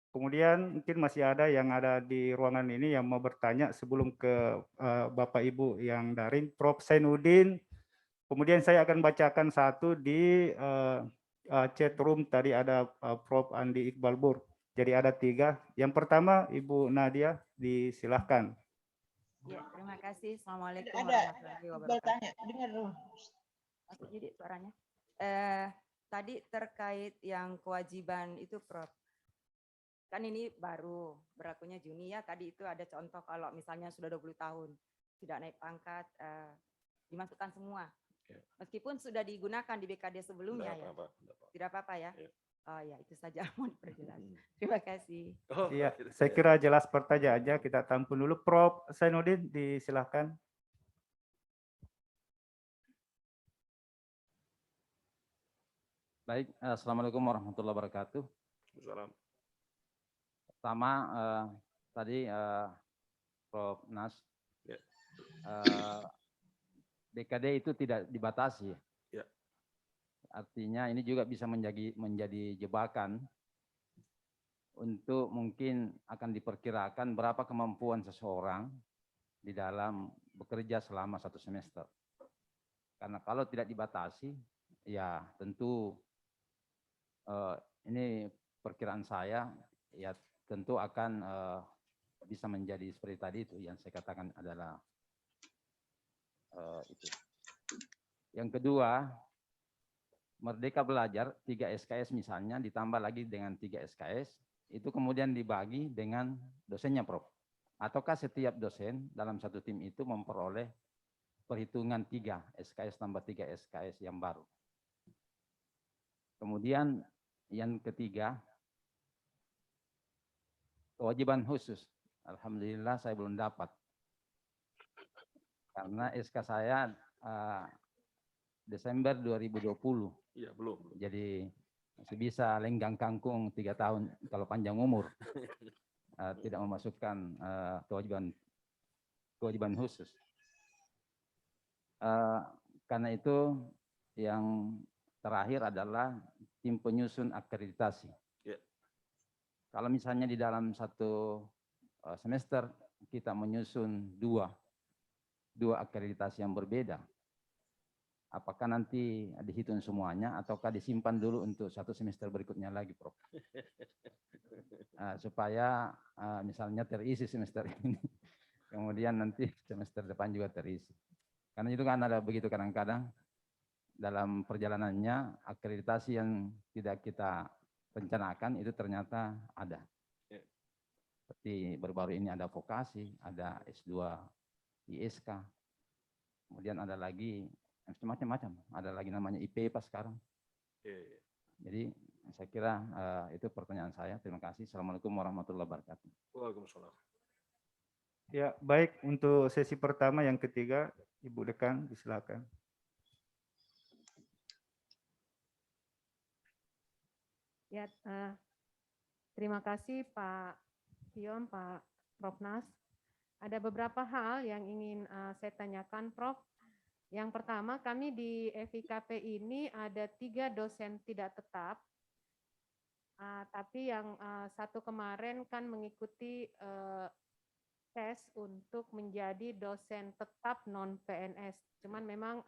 kemudian mungkin masih ada yang ada di ruangan ini yang mau bertanya sebelum ke Bapak Ibu yang daring. Prof. Zainuddin, kemudian saya akan bacakan satu di chat room, tadi ada Prof. Andi Iqbal Bur. Jadi ada 3. Yang pertama Ibu Nadia, disilahkan. Ya, terima kasih. Assalamualaikum Ada warahmatullahi wabarakatuh. bertanya, dengar dulu. Masuk jadi suaranya. Tadi terkait yang kewajiban itu, Prof. Kan ini baru berlakunya Juni ya. Tadi itu ada contoh kalau misalnya sudah 20 tahun tidak naik pangkat, dimasukkan semua. Ya. Meskipun sudah digunakan di BKD sebelumnya ya. Tidak apa-apa ya. Ya. Oh ya, itu saja mau diperjelas. Terima kasih. Oh, Iya, saya kira jelas pertanyaannya. Kita tampung dulu. Prof. Zainuddin, disilahkan. Baik, Assalamualaikum warahmatullahi wabarakatuh. Salam. Pertama, tadi Prof. Nas, Ya. BKD itu tidak dibatasi. Ya. Artinya ini juga bisa menjadi jebakan untuk mungkin akan diperkirakan berapa kemampuan seseorang di dalam bekerja selama 1 semester. Karena kalau tidak dibatasi, ya tentu ini perkiraan saya, ya tentu akan bisa menjadi seperti tadi itu yang saya katakan adalah itu. Yang kedua, Merdeka Belajar 3 SKS misalnya ditambah lagi dengan 3 SKS, itu kemudian dibagi dengan dosennya, Prof. Ataukah setiap dosen dalam satu tim itu memperoleh perhitungan 3 SKS tambah 3 SKS yang baru. Kemudian yang ketiga, kewajiban khusus. Alhamdulillah saya belum dapat. Karena SK saya Desember 2020. Iya, belum. Jadi masih bisa lenggang kangkung 3 tahun kalau panjang umur. Tidak memasukkan kewajiban khusus. Karena itu yang terakhir adalah tim penyusun akreditasi. Ya. Kalau misalnya di dalam 1 semester kita menyusun dua akreditasi yang berbeda, apakah nanti dihitung semuanya ataukah disimpan dulu untuk 1 semester berikutnya lagi, Prof? Supaya misalnya terisi semester ini, kemudian nanti semester depan juga terisi. Karena itu kan ada begitu kadang-kadang dalam perjalanannya akreditasi yang tidak kita rencanakan itu ternyata ada. Seperti baru-baru ini ada vokasi, ada S2 ISK, kemudian ada lagi macam-macam, ada lagi namanya IPA sekarang. Jadi saya kira itu pertanyaan saya. Terima kasih. Assalamualaikum warahmatullahi wabarakatuh. Waalaikumsalam. Ya, baik, untuk sesi pertama yang ketiga, Ibu Dekan, disilakan. Ya, terima kasih Pak Pion, Pak Prof. Nas. Ada beberapa hal yang ingin saya tanyakan, Prof. Yang pertama, kami di FIKP ini ada 3 dosen tidak tetap, tapi yang 1 kemarin kan mengikuti tes untuk menjadi dosen tetap non-PNS. Cuman memang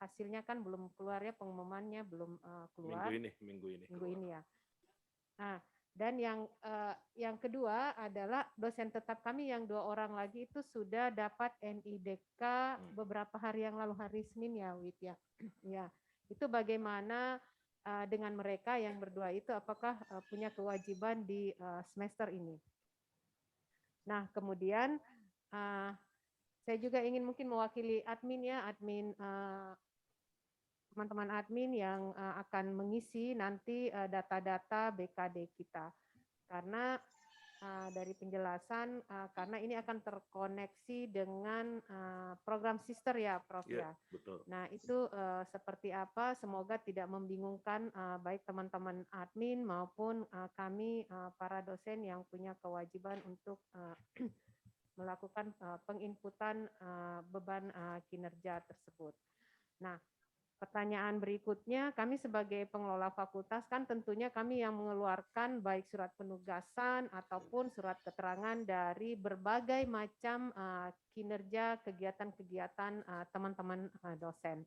hasilnya kan belum keluar ya, pengumumannya belum keluar. Minggu ini ya. Nah, dan yang kedua adalah dosen tetap kami yang 2 orang lagi itu sudah dapat NIDK beberapa hari yang lalu, hari Senin ya, Wid ya. Ya, itu bagaimana dengan mereka yang berdua itu, apakah punya kewajiban di semester ini? Nah, kemudian saya juga ingin mungkin mewakili admin ya, teman-teman admin yang akan mengisi nanti data-data BKD kita. Karena dari penjelasan, karena ini akan terkoneksi dengan program sister ya, Prof. Ya. Betul. Nah, itu seperti apa? Semoga tidak membingungkan baik teman-teman admin maupun kami para dosen yang punya kewajiban untuk melakukan penginputan beban kinerja tersebut. Nah, pertanyaan berikutnya, kami sebagai pengelola fakultas kan tentunya kami yang mengeluarkan baik surat penugasan ataupun surat keterangan dari berbagai macam kinerja kegiatan-kegiatan teman-teman dosen.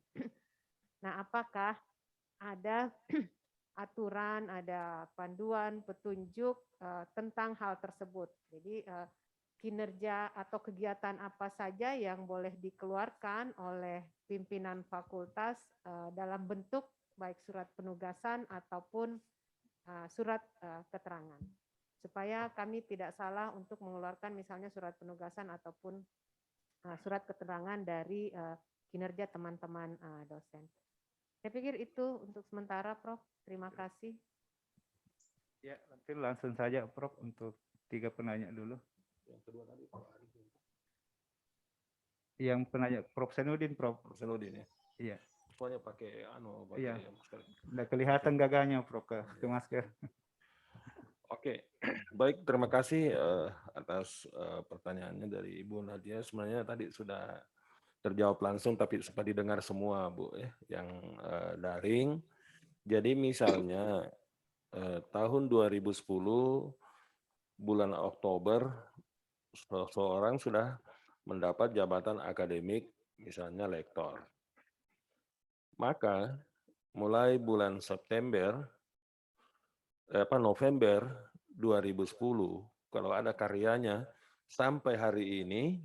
Nah, apakah ada aturan, ada panduan, petunjuk tentang hal tersebut? Jadi kinerja atau kegiatan apa saja yang boleh dikeluarkan oleh pimpinan fakultas dalam bentuk baik surat penugasan ataupun surat keterangan. Supaya kami tidak salah untuk mengeluarkan misalnya surat penugasan ataupun surat keterangan dari kinerja teman-teman dosen. Saya pikir itu untuk sementara, Prof. Terima kasih. Ya, nanti langsung saja Prof untuk 3 penanya dulu. Yang kedua tadi Pak Ari. Yang penanya Prof Senudin, Prof. Senudin ya. Iya, Soalnya pakai Iya. masker. udah kelihatan gagahnya Prof ke masker. Oke, baik, terima kasih atas pertanyaannya dari Ibu Nadia. Sebenarnya tadi sudah terjawab langsung, tapi sempat didengar semua, Bu, ya, yang daring. Jadi misalnya tahun 2010 bulan Oktober seseorang sudah mendapat jabatan akademik, misalnya lektor. Maka mulai bulan November 2010, kalau ada karyanya sampai hari ini,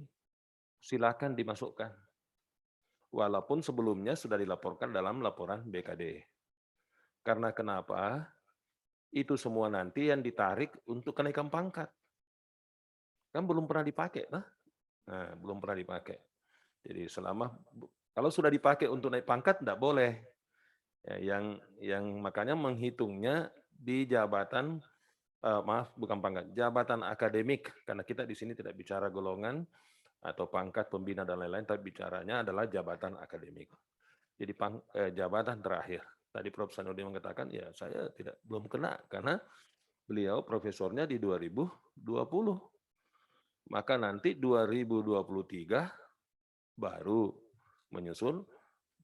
silakan dimasukkan. Walaupun sebelumnya sudah dilaporkan dalam laporan BKD. Karena kenapa? Itu semua nanti yang ditarik untuk kenaikan pangkat. Kan belum pernah dipakai, nah belum pernah dipakai. Jadi kalau sudah dipakai untuk naik pangkat, tidak boleh. Ya, yang makanya menghitungnya di jabatan, bukan pangkat, jabatan akademik, karena kita di sini tidak bicara golongan atau pangkat pembina dan lain-lain, tapi bicaranya adalah jabatan akademik. Jadi jabatan terakhir. Tadi Prof. Sanudi mengatakan, ya saya belum kena, karena beliau profesornya di 2020. Maka nanti 2023 baru menyusul,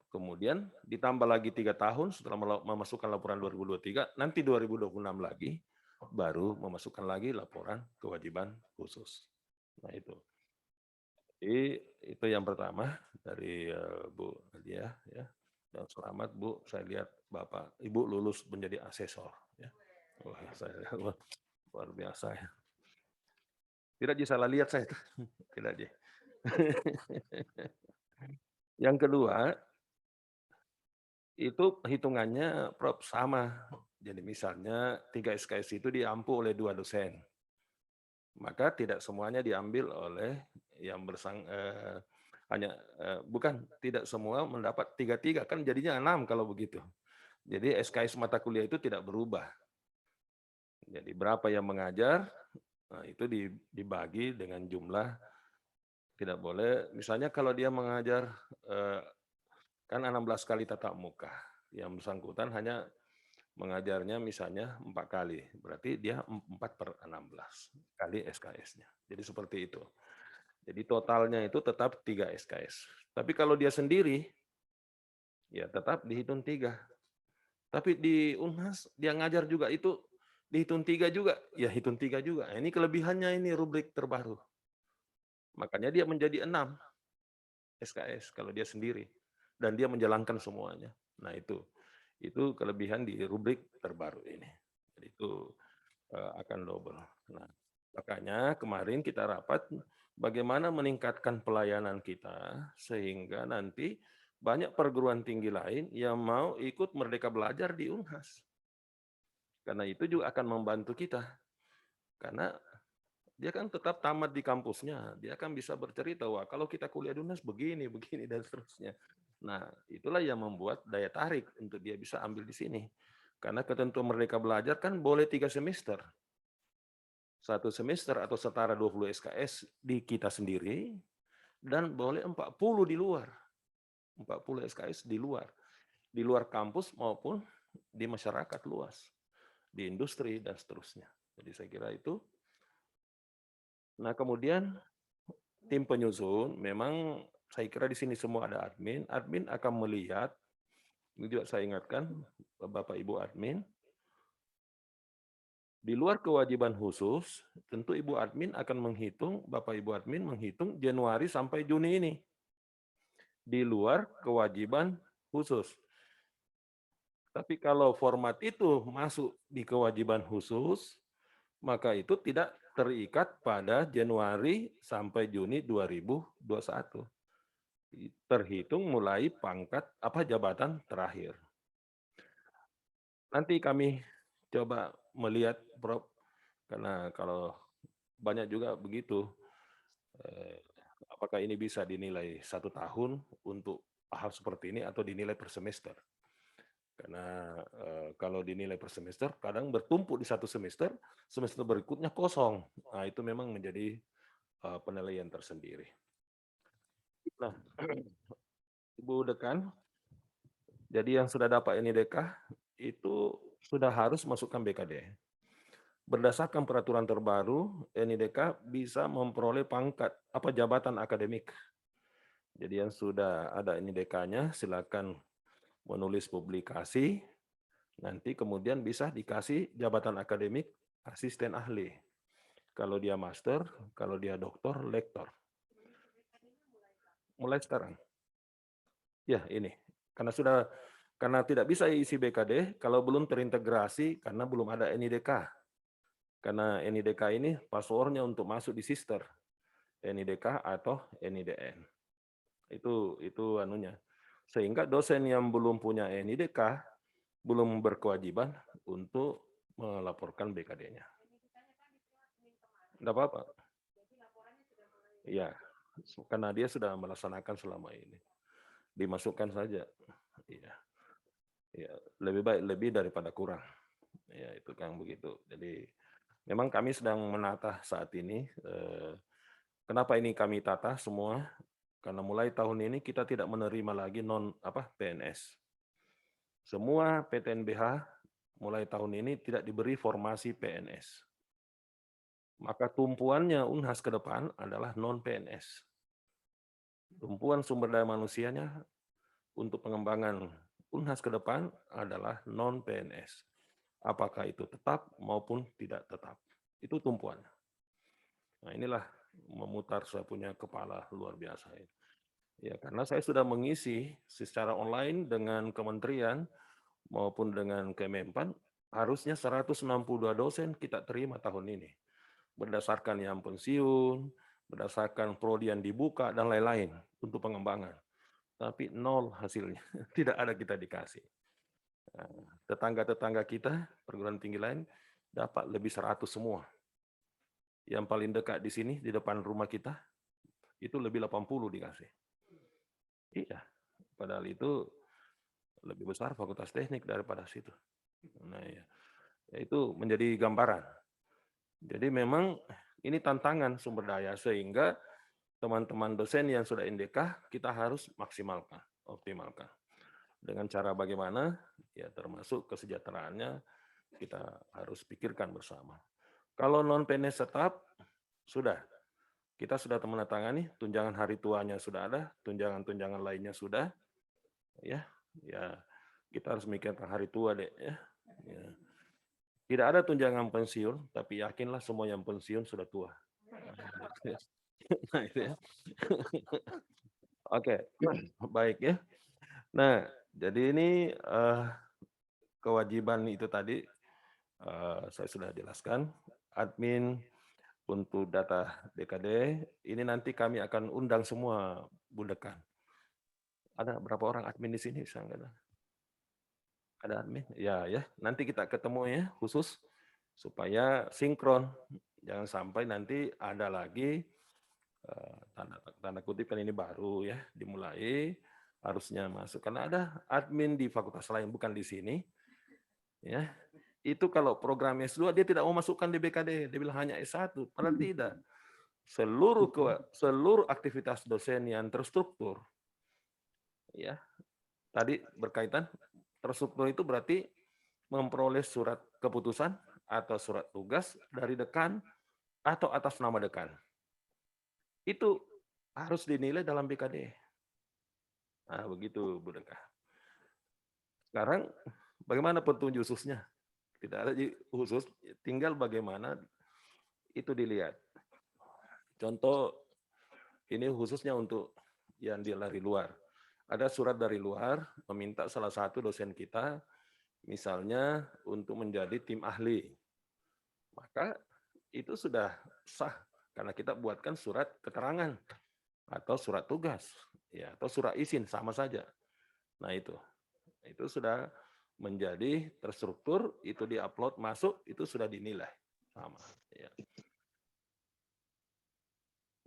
kemudian ditambah lagi 3 tahun setelah memasukkan laporan 2023, nanti 2026 lagi baru memasukkan lagi laporan kewajiban khusus. Nah itu. Jadi itu yang pertama dari Bu Nadia, ya. Dan selamat Bu, saya lihat Bapak, Ibu lulus menjadi asesor, ya. Wah, saya luar biasa ya. Tidak salah lihat saya, tidak aja. Yang kedua, itu hitungannya Prof sama. Jadi misalnya 3 SKS itu diampu oleh 2 dosen. Maka tidak semuanya diambil oleh yang bukan tidak semua mendapat 3 kan jadinya 6 kalau begitu. Jadi SKS mata kuliah itu tidak berubah. Jadi berapa yang mengajar, nah itu dibagi dengan jumlah. Tidak boleh, misalnya kalau dia mengajar kan 16 kali tatap muka, yang bersangkutan hanya mengajarnya misalnya 4 kali, berarti dia 4/16 kali SKS-nya. Jadi seperti itu. Jadi totalnya itu tetap 3 SKS. Tapi kalau dia sendiri, ya tetap dihitung 3. Tapi di Unhas dia ngajar juga itu dihitung 3 juga, ya hitung 3 juga. Ini kelebihannya ini rubrik terbaru. Makanya dia menjadi 6 SKS kalau dia sendiri. Dan dia menjalankan semuanya. Nah itu kelebihan di rubrik terbaru ini. Jadi itu akan double. Nah, makanya kemarin kita rapat bagaimana meningkatkan pelayanan kita sehingga nanti banyak perguruan tinggi lain yang mau ikut Merdeka Belajar di Unhas. Karena itu juga akan membantu kita. Karena dia kan tetap tamat di kampusnya, dia akan bisa bercerita, wah kalau kita kuliah di Unhas begini, dan seterusnya. Nah, itulah yang membuat daya tarik untuk dia bisa ambil di sini. Karena ketentuan Merdeka Belajar kan boleh 3 semester. 1 semester atau setara 20 SKS di kita sendiri, dan boleh 40 di luar. 40 SKS di luar kampus maupun di masyarakat luas, di industri dan seterusnya. Jadi saya kira itu. Nah, kemudian tim penyusun memang saya kira di sini semua ada admin. Admin akan melihat, ini juga saya ingatkan Bapak Ibu admin, di luar kewajiban khusus, tentu Ibu admin akan menghitung, Bapak Ibu admin menghitung Januari sampai Juni ini. Di luar kewajiban khusus. Tapi kalau format itu masuk di kewajiban khusus, maka itu tidak terikat pada Januari sampai Juni 2021. Terhitung mulai pangkat jabatan terakhir. Nanti kami coba melihat, Prof, karena kalau banyak juga begitu, apakah ini bisa dinilai 1 tahun untuk hal seperti ini atau dinilai per semester. Karena kalau dinilai per semester, kadang bertumpuk di 1 semester, semester berikutnya kosong. Nah, itu memang menjadi penilaian tersendiri. Nah, Ibu Dekan, jadi yang sudah dapat NIDK itu sudah harus masukkan BKD. Berdasarkan peraturan terbaru, NIDK bisa memperoleh pangkat jabatan akademik. Jadi yang sudah ada NIDK-nya silakan menulis publikasi, nanti kemudian bisa dikasih jabatan akademik asisten ahli. Kalau dia master, kalau dia doktor, lektor. Mulai sekarang. Ya, ini. Karena tidak bisa isi BKD kalau belum terintegrasi karena belum ada NIDK. Karena NIDK ini password-nya untuk masuk di sister. NIDK atau NIDN. Itu anunya. Sehingga dosen yang belum punya NIDK belum berkewajiban untuk melaporkan BKD-nya. Enggak apa-apa. Iya, karena dia sudah melaksanakan selama ini. Dimasukkan saja. Iya. Ya, lebih baik lebih daripada kurang. Ya, itu kan begitu. Jadi memang kami sedang menata saat ini. Kenapa ini kami tata semua? Karena mulai tahun ini kita tidak menerima lagi PNS. Semua PTNBH mulai tahun ini tidak diberi formasi PNS. Maka tumpuannya Unhas ke depan adalah non-PNS. Tumpuan sumber daya manusianya untuk pengembangan Unhas ke depan adalah non-PNS. Apakah itu tetap maupun tidak tetap. Itu tumpuan. Nah, inilah memutar saya punya kepala luar biasa. Ya, karena saya sudah mengisi secara online dengan kementerian maupun dengan Kemenpan, harusnya 162 dosen kita terima tahun ini. Berdasarkan yang pensiun, berdasarkan prodi yang dibuka, dan lain-lain untuk pengembangan. Tapi nol hasilnya, tidak ada kita dikasih. Tetangga-tetangga kita, perguruan tinggi lain, dapat lebih 100 semua. Yang paling dekat di sini, di depan rumah kita, itu lebih 80 dikasih. Iya, padahal itu lebih besar fakultas teknik daripada situ. Nah, ya. Itu menjadi gambaran. Jadi memang ini tantangan sumber daya, sehingga teman-teman dosen yang sudah NDK kita harus maksimalkan, optimalkan. Dengan cara bagaimana? Ya termasuk kesejahteraannya kita harus pikirkan bersama. Kalau non-PNS tetap, kita sudah menandatangani, tunjangan hari tuanya sudah ada, tunjangan-tunjangan lainnya sudah, ya kita harus mikirkan hari tua deh, ya. Tidak ada tunjangan pensiun, tapi yakinlah semua yang pensiun sudah tua. Nah, itu ya. Oke, baik ya. Nah, jadi ini kewajiban itu tadi saya sudah jelaskan. Admin untuk data BKD, ini nanti kami akan undang semua Bu Dekan. Ada berapa orang admin di sini? Ada admin? Ya. Nanti kita ketemu ya, khusus supaya sinkron. Jangan sampai nanti ada lagi tanda kutip kan ini baru ya, dimulai harusnya masuk. Karena ada admin di fakultas lain bukan di sini. Ya. Itu kalau program S2 dia tidak mau masukkan di BKD, dia bilang hanya S1, padahal tidak. Seluruh aktivitas dosen yang terstruktur, ya tadi berkaitan terstruktur itu berarti memperoleh surat keputusan atau surat tugas dari dekan atau atas nama dekan. Itu harus dinilai dalam BKD. Nah, begitu Bu Deka. Sekarang bagaimana petunjuk khususnya? Tidak ada khusus, tinggal bagaimana itu dilihat. Contoh, ini khususnya untuk yang dari luar. Ada surat dari luar meminta salah satu dosen kita, misalnya untuk menjadi tim ahli. Maka itu sudah sah karena kita buatkan surat keterangan atau surat tugas, ya, atau surat izin sama saja. Nah itu sudah menjadi terstruktur, itu diupload masuk, itu sudah dinilai sama. Ya.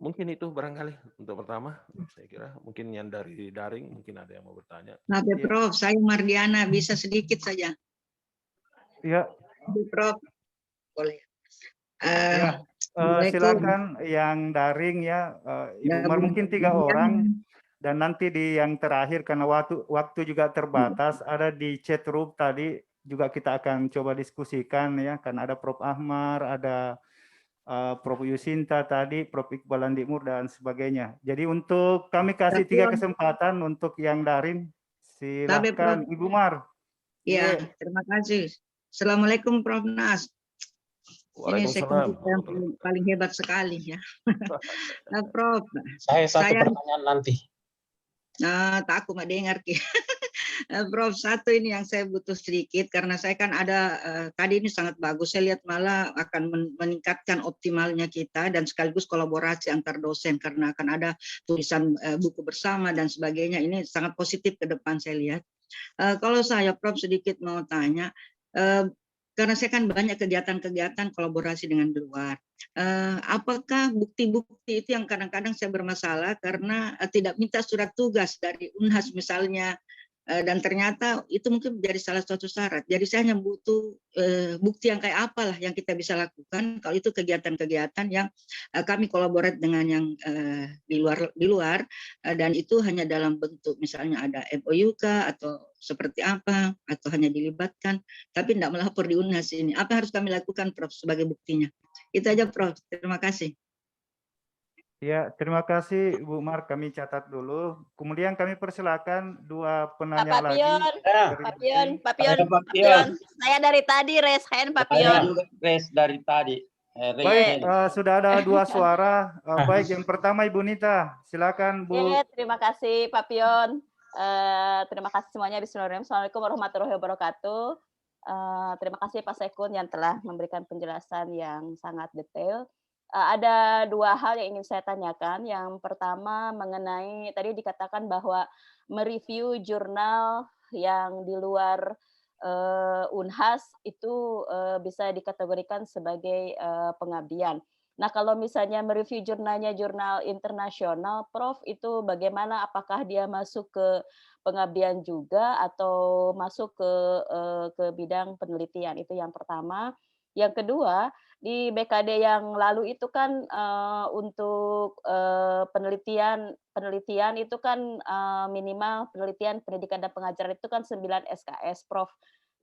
Mungkin itu barangkali untuk pertama, saya kira mungkin yang dari daring mungkin ada yang mau bertanya. Maaf ya, Iya. Prof, saya Mardiana, bisa sedikit saja. Ya, Prof, boleh. ya. Silakan yang daring ya, Ibu Mar, mungkin 3 orang. Dan nanti di yang terakhir karena waktu juga terbatas, ada di chat room tadi juga kita akan coba diskusikan ya, karena ada Prof. Ahmar, ada Prof. Yusinta tadi, Prof. Iqbal Andimur dan sebagainya. Jadi untuk kami kasih 3 kesempatan untuk yang daring. Silakan Ibu Mar. Ya, Iya. terima kasih. Assalamualaikum Prof. Nas. Ini Waalaikumsalam. yang paling hebat sekali ya. Nah, Prof. Saya satu pertanyaan nanti. Tak aku mau dengar. Prof, satu ini yang saya butuh sedikit karena saya kan ada tadi ini sangat bagus. Saya lihat malah akan meningkatkan optimalnya kita dan sekaligus kolaborasi antar dosen karena akan ada tulisan buku bersama dan sebagainya. Ini sangat positif ke depan saya lihat. Kalau saya Prof sedikit mau tanya, karena saya kan banyak kegiatan-kegiatan kolaborasi dengan luar. Apakah bukti-bukti itu yang kadang-kadang saya bermasalah karena tidak minta surat tugas dari Unhas misalnya, dan ternyata itu mungkin menjadi salah satu syarat. Jadi saya hanya butuh bukti yang kayak apalah yang kita bisa lakukan kalau itu kegiatan-kegiatan yang kami kolaborasi dengan yang di luar dan itu hanya dalam bentuk misalnya ada MOU atau seperti apa atau hanya dilibatkan tapi tidak melapor di Unhas ini. Apa yang harus kami lakukan Prof sebagai buktinya? Itu aja Prof. Terima kasih. Ya, terima kasih Bu Mar, kami catat dulu. Kemudian kami persilakan 2 penanya lagi. Pak Pion. Saya dari tadi raise hand Pak Pion. Raise dari tadi. Baik, sudah ada 2 suara. Baik, yang pertama Ibu Nita, silakan Bu. Oke, terima kasih Pak Pion. Terima kasih semuanya. Bismillahirrahmanirrahim. Assalamualaikum warahmatullahi wabarakatuh. Terima kasih Pak Sekun yang telah memberikan penjelasan yang sangat detail. Ada 2 hal yang ingin saya tanyakan. Yang pertama mengenai tadi dikatakan bahwa mereview jurnal yang di luar Unhas itu bisa dikategorikan sebagai pengabdian. Nah, kalau misalnya mereview jurnalnya jurnal internasional, Prof, itu bagaimana? Apakah dia masuk ke pengabdian juga atau masuk ke bidang penelitian? Itu yang pertama. Yang kedua, di BKD yang lalu itu kan untuk penelitian itu kan minimal penelitian pendidikan dan pengajaran itu kan 9 SKS, Prof.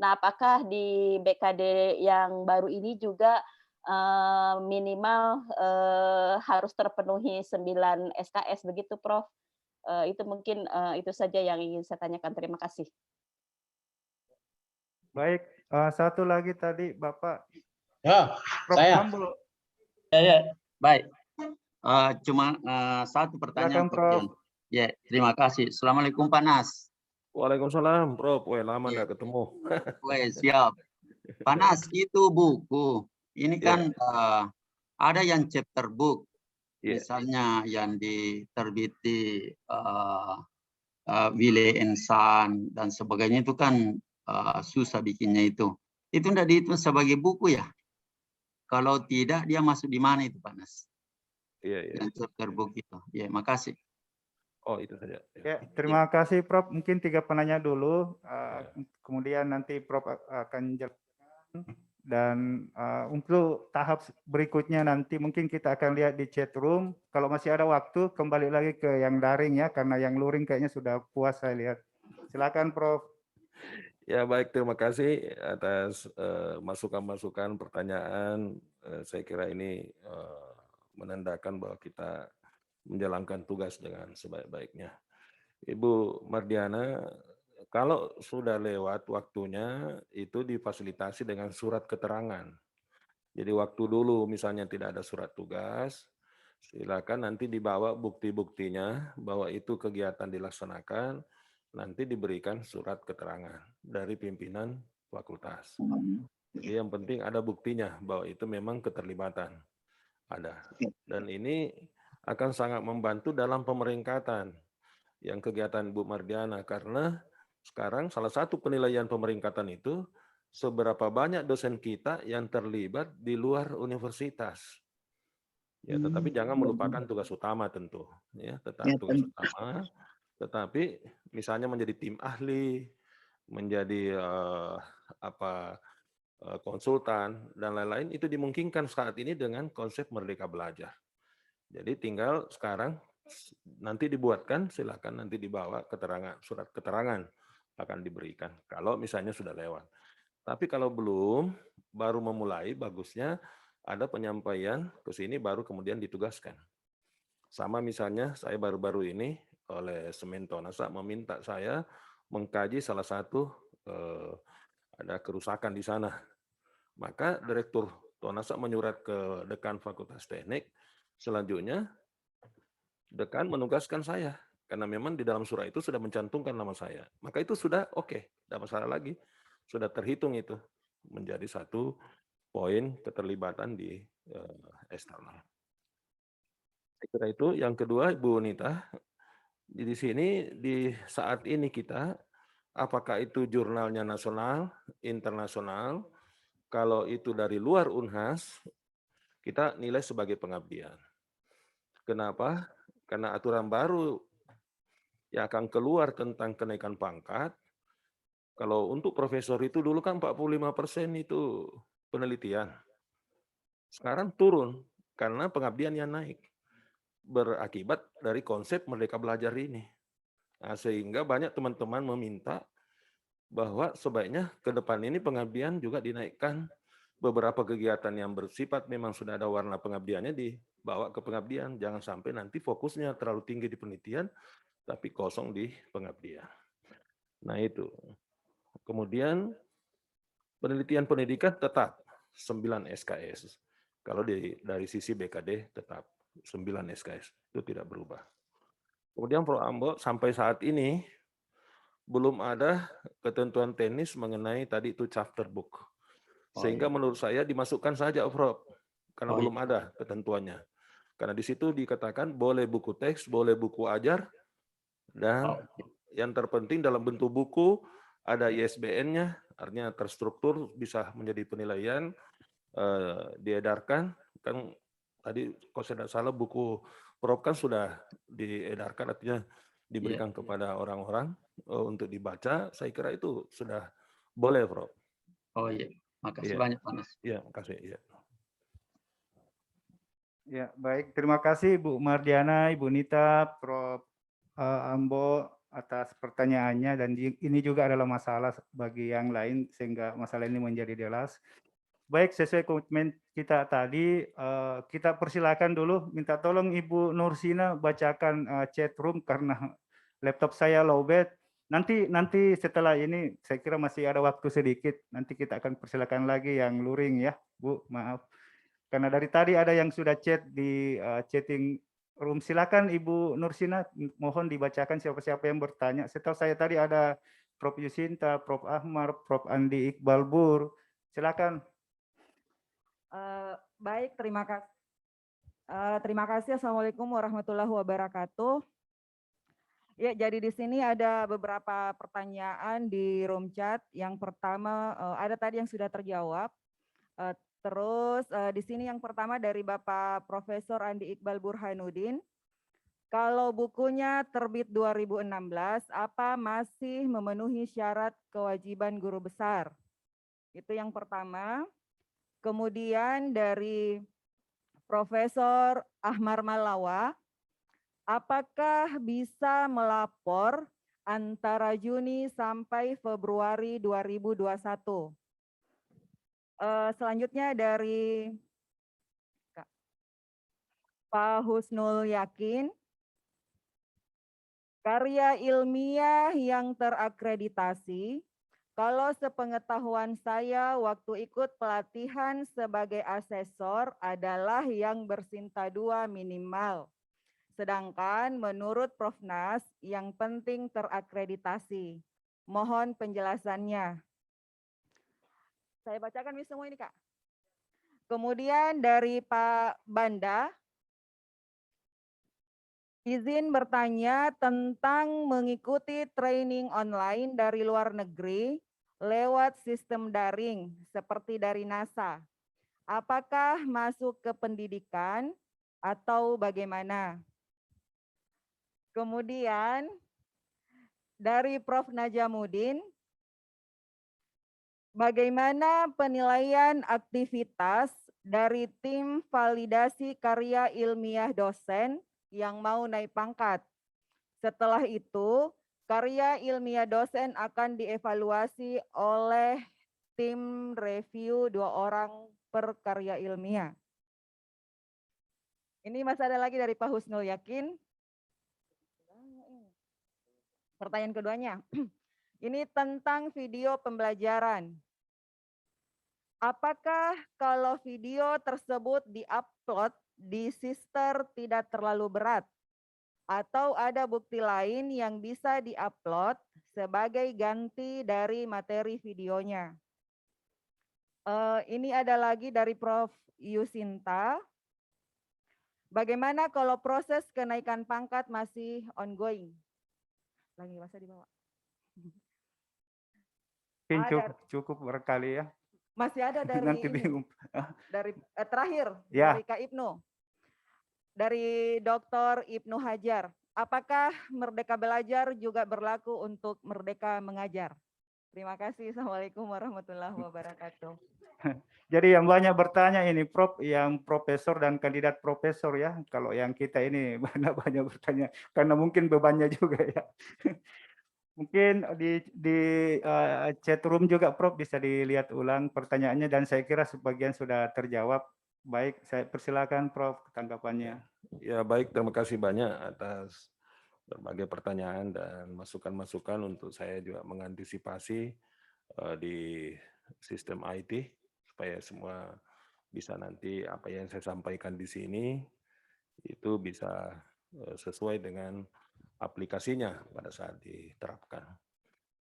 Nah, apakah di BKD yang baru ini juga minimal harus terpenuhi 9 SKS begitu, Prof? Itu mungkin itu saja yang ingin saya tanyakan. Terima kasih. Baik, satu lagi tadi Bapak. Ya, Prof. saya. Sambo. Ya, baik. Cuma satu pertanyaan. Silakan, Prof. Ya, terima kasih. Assalamualaikum Pak Nas. Waalaikumsalam, Prof. Wah, lama nggak ketemu. Weh, siap. Pak Nas, itu buku. Ini kan ada yang chapter book. Misalnya yang diterbit di Wille Ensan dan sebagainya itu kan susah bikinnya itu. Itu tidak dihitung sebagai buku ya? Kalau tidak, dia masuk di mana itu, Pak Nas? Iya. Yang chapter book itu. Ya, makasih. Oh, itu saja. Ya, terima kasih, Prof. Mungkin 3 penanya dulu. Kemudian nanti Prof akan jelaskan. Dan untuk tahap berikutnya nanti mungkin kita akan lihat di chat room. Kalau masih ada waktu, kembali lagi ke yang daring ya, karena yang luring kayaknya sudah puas saya lihat. Silakan, Prof. Ya, baik, terima kasih atas masukan-masukan, pertanyaan. Saya kira ini menandakan bahwa kita menjalankan tugas dengan sebaik-baiknya. Ibu Mardiana, kalau sudah lewat waktunya, itu difasilitasi dengan surat keterangan. Jadi waktu dulu misalnya tidak ada surat tugas, silakan nanti dibawa bukti-buktinya bahwa itu kegiatan dilaksanakan, nanti diberikan surat keterangan dari pimpinan fakultas. Jadi yang penting ada buktinya bahwa itu memang keterlibatan. Ada. Dan ini akan sangat membantu dalam pemeringkatan yang kegiatan Bu Mardiana, karena sekarang salah satu penilaian pemeringkatan itu seberapa banyak dosen kita yang terlibat di luar universitas. Ya, tetapi jangan melupakan tugas utama tentu, ya, tetap Ya, tugas utama. Tetapi misalnya menjadi tim ahli, menjadi konsultan dan lain-lain itu dimungkinkan saat ini dengan konsep Merdeka Belajar. Jadi tinggal sekarang nanti dibuatkan, silakan nanti dibawa keterangan, surat keterangan akan diberikan kalau misalnya sudah lewat. Tapi kalau belum, baru memulai, bagusnya ada penyampaian ke sini baru kemudian ditugaskan. Sama misalnya saya baru-baru ini oleh Semen Tonasa meminta saya mengkaji salah satu ada kerusakan di sana. Maka Direktur Tonasa menyurat ke Dekan Fakultas Teknik, selanjutnya Dekan menugaskan saya, karena memang di dalam surat itu sudah mencantumkan nama saya. Maka itu sudah oke, tidak masalah lagi. Sudah terhitung itu menjadi satu poin keterlibatan di eksternal. Saya kira itu. Yang kedua, Ibu Nita, di sini di saat ini kita, apakah itu jurnalnya nasional, internasional, kalau itu dari luar Unhas, kita nilai sebagai pengabdian. Kenapa? Karena aturan baru yang akan keluar tentang kenaikan pangkat, kalau untuk profesor itu dulu kan 45% itu penelitian. Sekarang turun karena pengabdian yang naik. Berakibat dari konsep Merdeka Belajar ini. Nah, sehingga banyak teman-teman meminta bahwa sebaiknya ke depan ini pengabdian juga dinaikkan. Beberapa kegiatan yang bersifat memang sudah ada warna pengabdiannya dibawa ke pengabdian. Jangan sampai nanti fokusnya terlalu tinggi di penelitian, tapi kosong di pengabdian. Nah itu. Kemudian penelitian pendidikan tetap 9 SKS. Kalau dari sisi BKD tetap 9 SKS. Itu tidak berubah. Kemudian Prof. Ambo sampai saat ini belum ada ketentuan teknis mengenai tadi itu chapter book. Sehingga menurut saya dimasukkan saja, Prof. Karena belum ada ketentuannya. Karena di situ dikatakan boleh buku teks, boleh buku ajar, dan yang terpenting dalam bentuk buku ada ISBN-nya, artinya terstruktur, bisa menjadi penilaian, diedarkan. Kan tadi kalau saya tidak salah buku Prof kan sudah diedarkan, artinya diberikan kepada orang-orang untuk dibaca. Saya kira itu sudah boleh, Prof. Oh iya, makasih banyak, Panas. Iya, makasih. Iya. Ya, baik. Terima kasih Bu Mardiana, Ibu Nita, Prof. Ambo atas pertanyaannya, dan ini juga adalah masalah bagi yang lain sehingga masalah ini menjadi jelas. Baik, sesuai komitmen kita tadi, kita persilakan dulu, minta tolong Ibu Nursina bacakan chat room karena laptop saya lowbat. Nanti setelah ini saya kira masih ada waktu sedikit, nanti kita akan persilakan lagi yang luring ya, Bu, maaf. Karena dari tadi ada yang sudah chat di chatting room. Silakan Ibu Nursina, mohon dibacakan siapa-siapa yang bertanya. Setahu saya tadi ada Prof. Yusinta, Prof. Ahmar, Prof. Andi Iqbal Bur. Silakan. Baik, terima kasih. Terima kasih. Assalamualaikum warahmatullahi wabarakatuh. Ya, jadi di sini ada beberapa pertanyaan di room chat. Yang pertama ada tadi yang sudah terjawab. Terus di sini yang pertama dari Bapak Profesor Andi Iqbal Burhanuddin. Kalau bukunya terbit 2016, apa masih memenuhi syarat kewajiban guru besar? Itu yang pertama. Kemudian dari Profesor Ahmar Malawa, apakah bisa melapor antara Juni sampai Februari 2021? Selanjutnya dari Pak Husnul Yakin, karya ilmiah yang terakreditasi, kalau sepengetahuan saya waktu ikut pelatihan sebagai asesor adalah yang bersinta 2 minimal. Sedangkan menurut Prof. Nas yang penting terakreditasi. Mohon penjelasannya. Saya bacakan semua ini, Kak. Kemudian dari Pak Banda, izin bertanya tentang mengikuti training online dari luar negeri lewat sistem daring seperti dari NASA. Apakah masuk ke pendidikan atau bagaimana? Kemudian dari Prof. Najamuddin, bagaimana penilaian aktivitas dari tim validasi karya ilmiah dosen yang mau naik pangkat? Setelah itu, karya ilmiah dosen akan dievaluasi oleh tim review 2 orang per karya ilmiah. Ini masih ada lagi dari Pak Husnul Yakin. Pertanyaan keduanya, ini tentang video pembelajaran. Apakah kalau video tersebut diupload di Sister tidak terlalu berat? Atau ada bukti lain yang bisa diupload sebagai ganti dari materi videonya? Ini ada lagi dari Prof. Yusinta. Bagaimana kalau proses kenaikan pangkat masih ongoing? Lagi masa di bawah. Mungkin Ada. cukup berkali ya. Masih ada dari Nanti ini, bingung. dari terakhir Ya. dari Kak Ibnu. Dari Dr. Ibnu Hajar. Apakah Merdeka Belajar juga berlaku untuk Merdeka Mengajar? Terima kasih. Assalamualaikum warahmatullahi wabarakatuh. Jadi yang banyak bertanya ini Prof, yang profesor dan kandidat profesor ya. Kalau yang kita ini banyak bertanya karena mungkin bebannya juga ya. Mungkin di chat room juga Prof bisa dilihat ulang pertanyaannya dan saya kira sebagian sudah terjawab. Baik, saya persilakan Prof tanggapannya. Ya baik, terima kasih banyak atas berbagai pertanyaan dan masukan-masukan untuk saya juga mengantisipasi di sistem IT supaya semua bisa nanti apa yang saya sampaikan di sini itu bisa sesuai dengan aplikasinya pada saat diterapkan.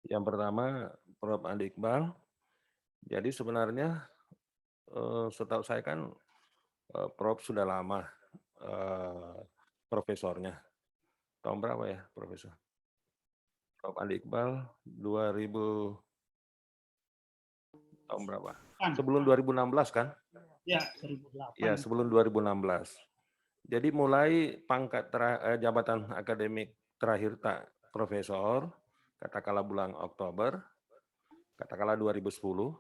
Yang pertama, Prof. Andi Iqbal. Jadi sebenarnya setahu saya kan Prof sudah lama profesornya. Tahun berapa ya, Profesor? Prof. Andi Iqbal 2000 tahun berapa? Sebelum 2016 kan? Ya, 2008. Ya, sebelum 2016. Jadi mulai pangkat jabatan akademik terakhir tak profesor, katakanlah bulan Oktober, katakanlah 2010,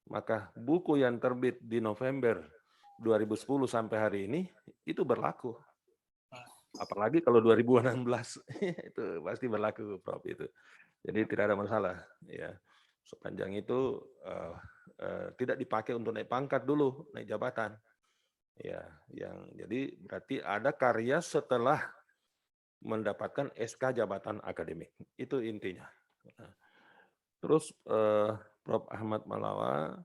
maka buku yang terbit di November 2010 sampai hari ini itu berlaku. Apalagi kalau 2016 itu pasti berlaku, Prof. Itu. Jadi tidak ada masalah. Ya, sepanjang itu tidak dipakai untuk naik pangkat dulu, naik jabatan. Ya, jadi berarti ada karya setelah mendapatkan SK jabatan akademik. Itu intinya. Terus Prof. Ahmad Malawa,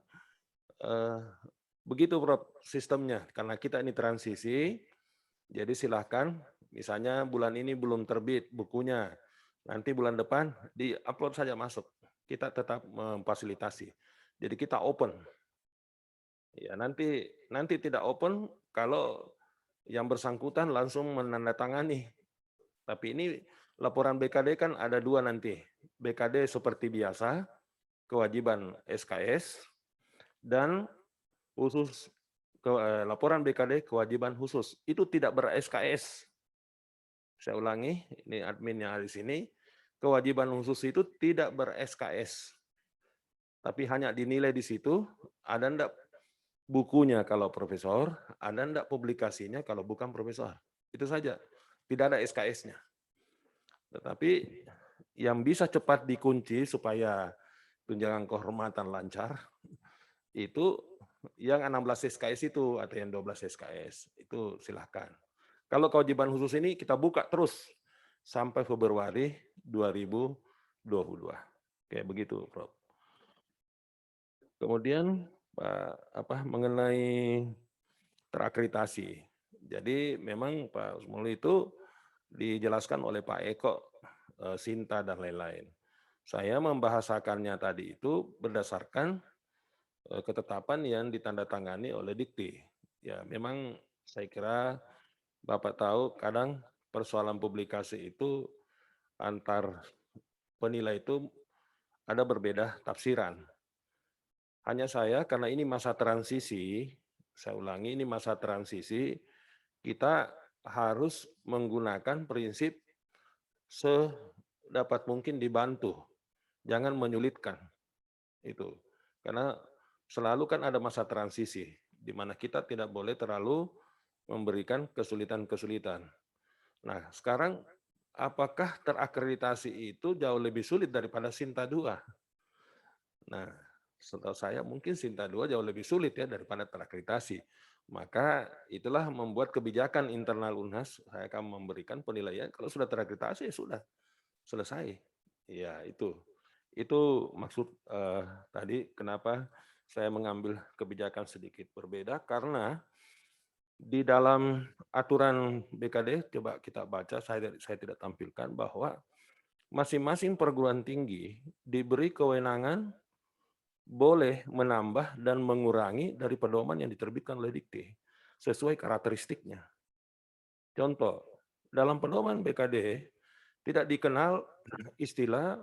begitu Prof. sistemnya. Karena kita ini transisi, jadi silahkan, misalnya bulan ini belum terbit bukunya, nanti bulan depan di-upload saja masuk. Kita tetap memfasilitasi. Jadi kita open. Ya, nanti tidak open kalau yang bersangkutan langsung menandatangani. Tapi ini laporan BKD kan ada 2 nanti. BKD seperti biasa, kewajiban SKS, dan khusus laporan BKD kewajiban khusus. Itu tidak ber-SKS. Saya ulangi, ini adminnya di sini. Kewajiban khusus itu tidak ber-SKS. Tapi hanya dinilai di situ, ada enggak bukunya kalau profesor, ada enggak publikasinya kalau bukan profesor. Itu saja. Tidak ada SKS-nya. Tetapi yang bisa cepat dikunci supaya tunjangan kehormatan lancar, itu yang 16 SKS itu atau yang 12 SKS. Itu silahkan. Kalau kewajiban khusus ini kita buka terus sampai Februari 2022. Kayak begitu, Prof. Kemudian mengenai terakreditasi. Jadi memang Pak Usmul itu dijelaskan oleh Pak Eko, Sinta dan lain-lain. Saya membahasakannya tadi itu berdasarkan ketetapan yang ditandatangani oleh Dikti. Ya, memang saya kira Bapak tahu kadang persoalan publikasi itu antar penilai itu ada berbeda tafsiran. Hanya saya, karena ini masa transisi, saya ulangi, ini masa transisi, kita harus menggunakan prinsip sedapat mungkin dibantu, jangan menyulitkan. Itu. Karena selalu kan ada masa transisi, di mana kita tidak boleh terlalu memberikan kesulitan-kesulitan. Nah, sekarang apakah terakreditasi itu jauh lebih sulit daripada Sinta 2? Nah, setahu saya mungkin Sinta 2 jauh lebih sulit ya daripada terakreditasi. Maka itulah membuat kebijakan internal UNHAS, saya akan memberikan penilaian kalau sudah terakreditasi ya sudah selesai. Ya, itu. Itu maksud tadi kenapa saya mengambil kebijakan sedikit berbeda, karena di dalam aturan BKD, coba kita baca, saya tidak tampilkan, bahwa masing-masing perguruan tinggi diberi kewenangan boleh menambah dan mengurangi dari pedoman yang diterbitkan oleh Dikti sesuai karakteristiknya. Contoh, dalam pedoman BKD tidak dikenal istilah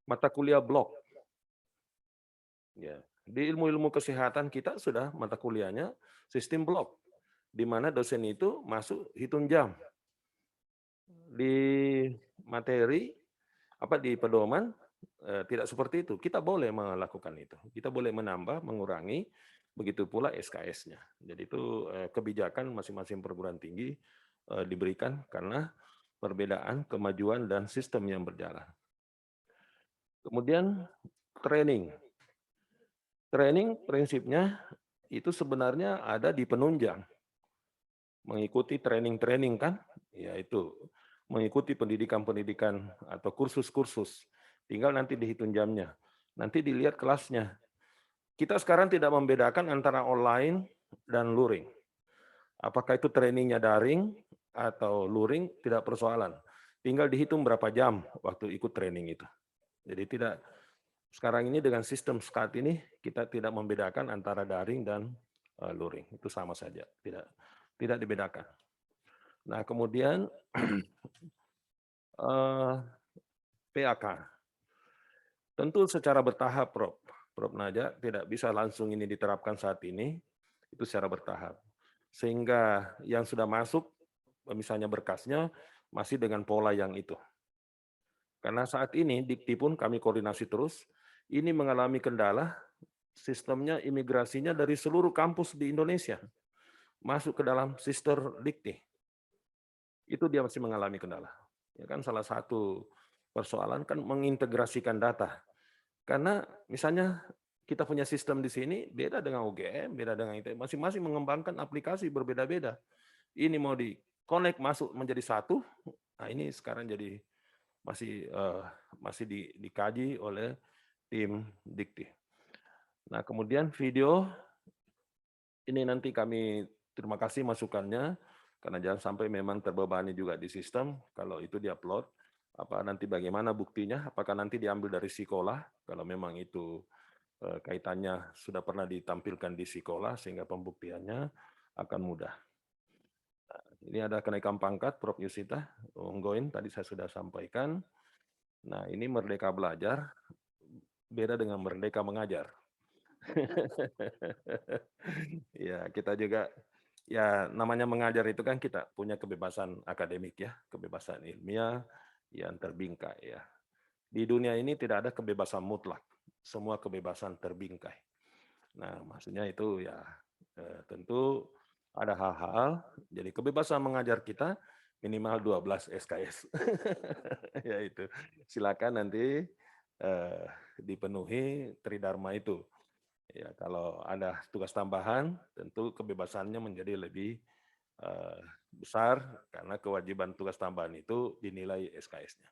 mata kuliah blok. Ya, di ilmu-ilmu kesehatan kita sudah mata kuliahnya sistem blok, di mana dosen itu masuk hitung jam. Di materi di pedoman tidak seperti itu. Kita boleh melakukan itu. Kita boleh menambah, mengurangi, begitu pula SKS-nya. Jadi itu kebijakan masing-masing perguruan tinggi diberikan karena perbedaan kemajuan dan sistem yang berjalan. Kemudian training. Training prinsipnya itu sebenarnya ada di penunjang. Mengikuti training-training kan, yaitu mengikuti pendidikan-pendidikan atau kursus-kursus. Tinggal nanti dihitung jamnya. Nanti dilihat kelasnya. Kita sekarang tidak membedakan antara online dan luring. Apakah itu trainingnya daring atau luring, tidak persoalan. Tinggal dihitung berapa jam waktu ikut training itu. Jadi tidak, sekarang ini dengan sistem SCAT ini, kita tidak membedakan antara daring dan luring. Itu sama saja, tidak dibedakan. Nah, kemudian PAK. Tentu secara bertahap, Prof. Naja, tidak bisa langsung ini diterapkan saat ini, itu secara bertahap. Sehingga yang sudah masuk, misalnya berkasnya, masih dengan pola yang itu. Karena saat ini, Dikti pun kami koordinasi terus, ini mengalami kendala, sistemnya imigrasinya dari seluruh kampus di Indonesia, masuk ke dalam sister Dikti. Itu dia masih mengalami kendala. Ya kan salah satu persoalan kan mengintegrasikan data. Karena misalnya kita punya sistem di sini beda dengan UGM, beda dengan ITB, masing-masing mengembangkan aplikasi berbeda-beda. Ini mau di-connect masuk menjadi satu, nah ini sekarang jadi masih dikaji oleh tim Dikti. Nah, kemudian video ini nanti kami terima kasih masukannya, karena jangan sampai memang terbebani juga di sistem kalau itu diupload. Nanti bagaimana buktinya? Apakah nanti diambil dari sekolah? Kalau memang itu kaitannya sudah pernah ditampilkan di sekolah sehingga pembuktiannya akan mudah. Nah, ini ada kenaikan pangkat Prof. Yusita Onggoin, tadi saya sudah sampaikan. Nah, ini Merdeka Belajar beda dengan Merdeka Mengajar. Ya, kita juga ya namanya mengajar itu kan kita punya kebebasan akademik ya, kebebasan ilmiah yang terbingkai ya. Di dunia ini tidak ada kebebasan mutlak, semua kebebasan terbingkai. Nah, maksudnya itu ya tentu ada hal-hal, jadi kebebasan mengajar kita minimal 12 SKS. Ya itu, silakan nanti dipenuhi tridharma itu. Ya, kalau ada tugas tambahan, tentu kebebasannya menjadi lebih besar karena kewajiban tugas tambahan itu dinilai SKS-nya.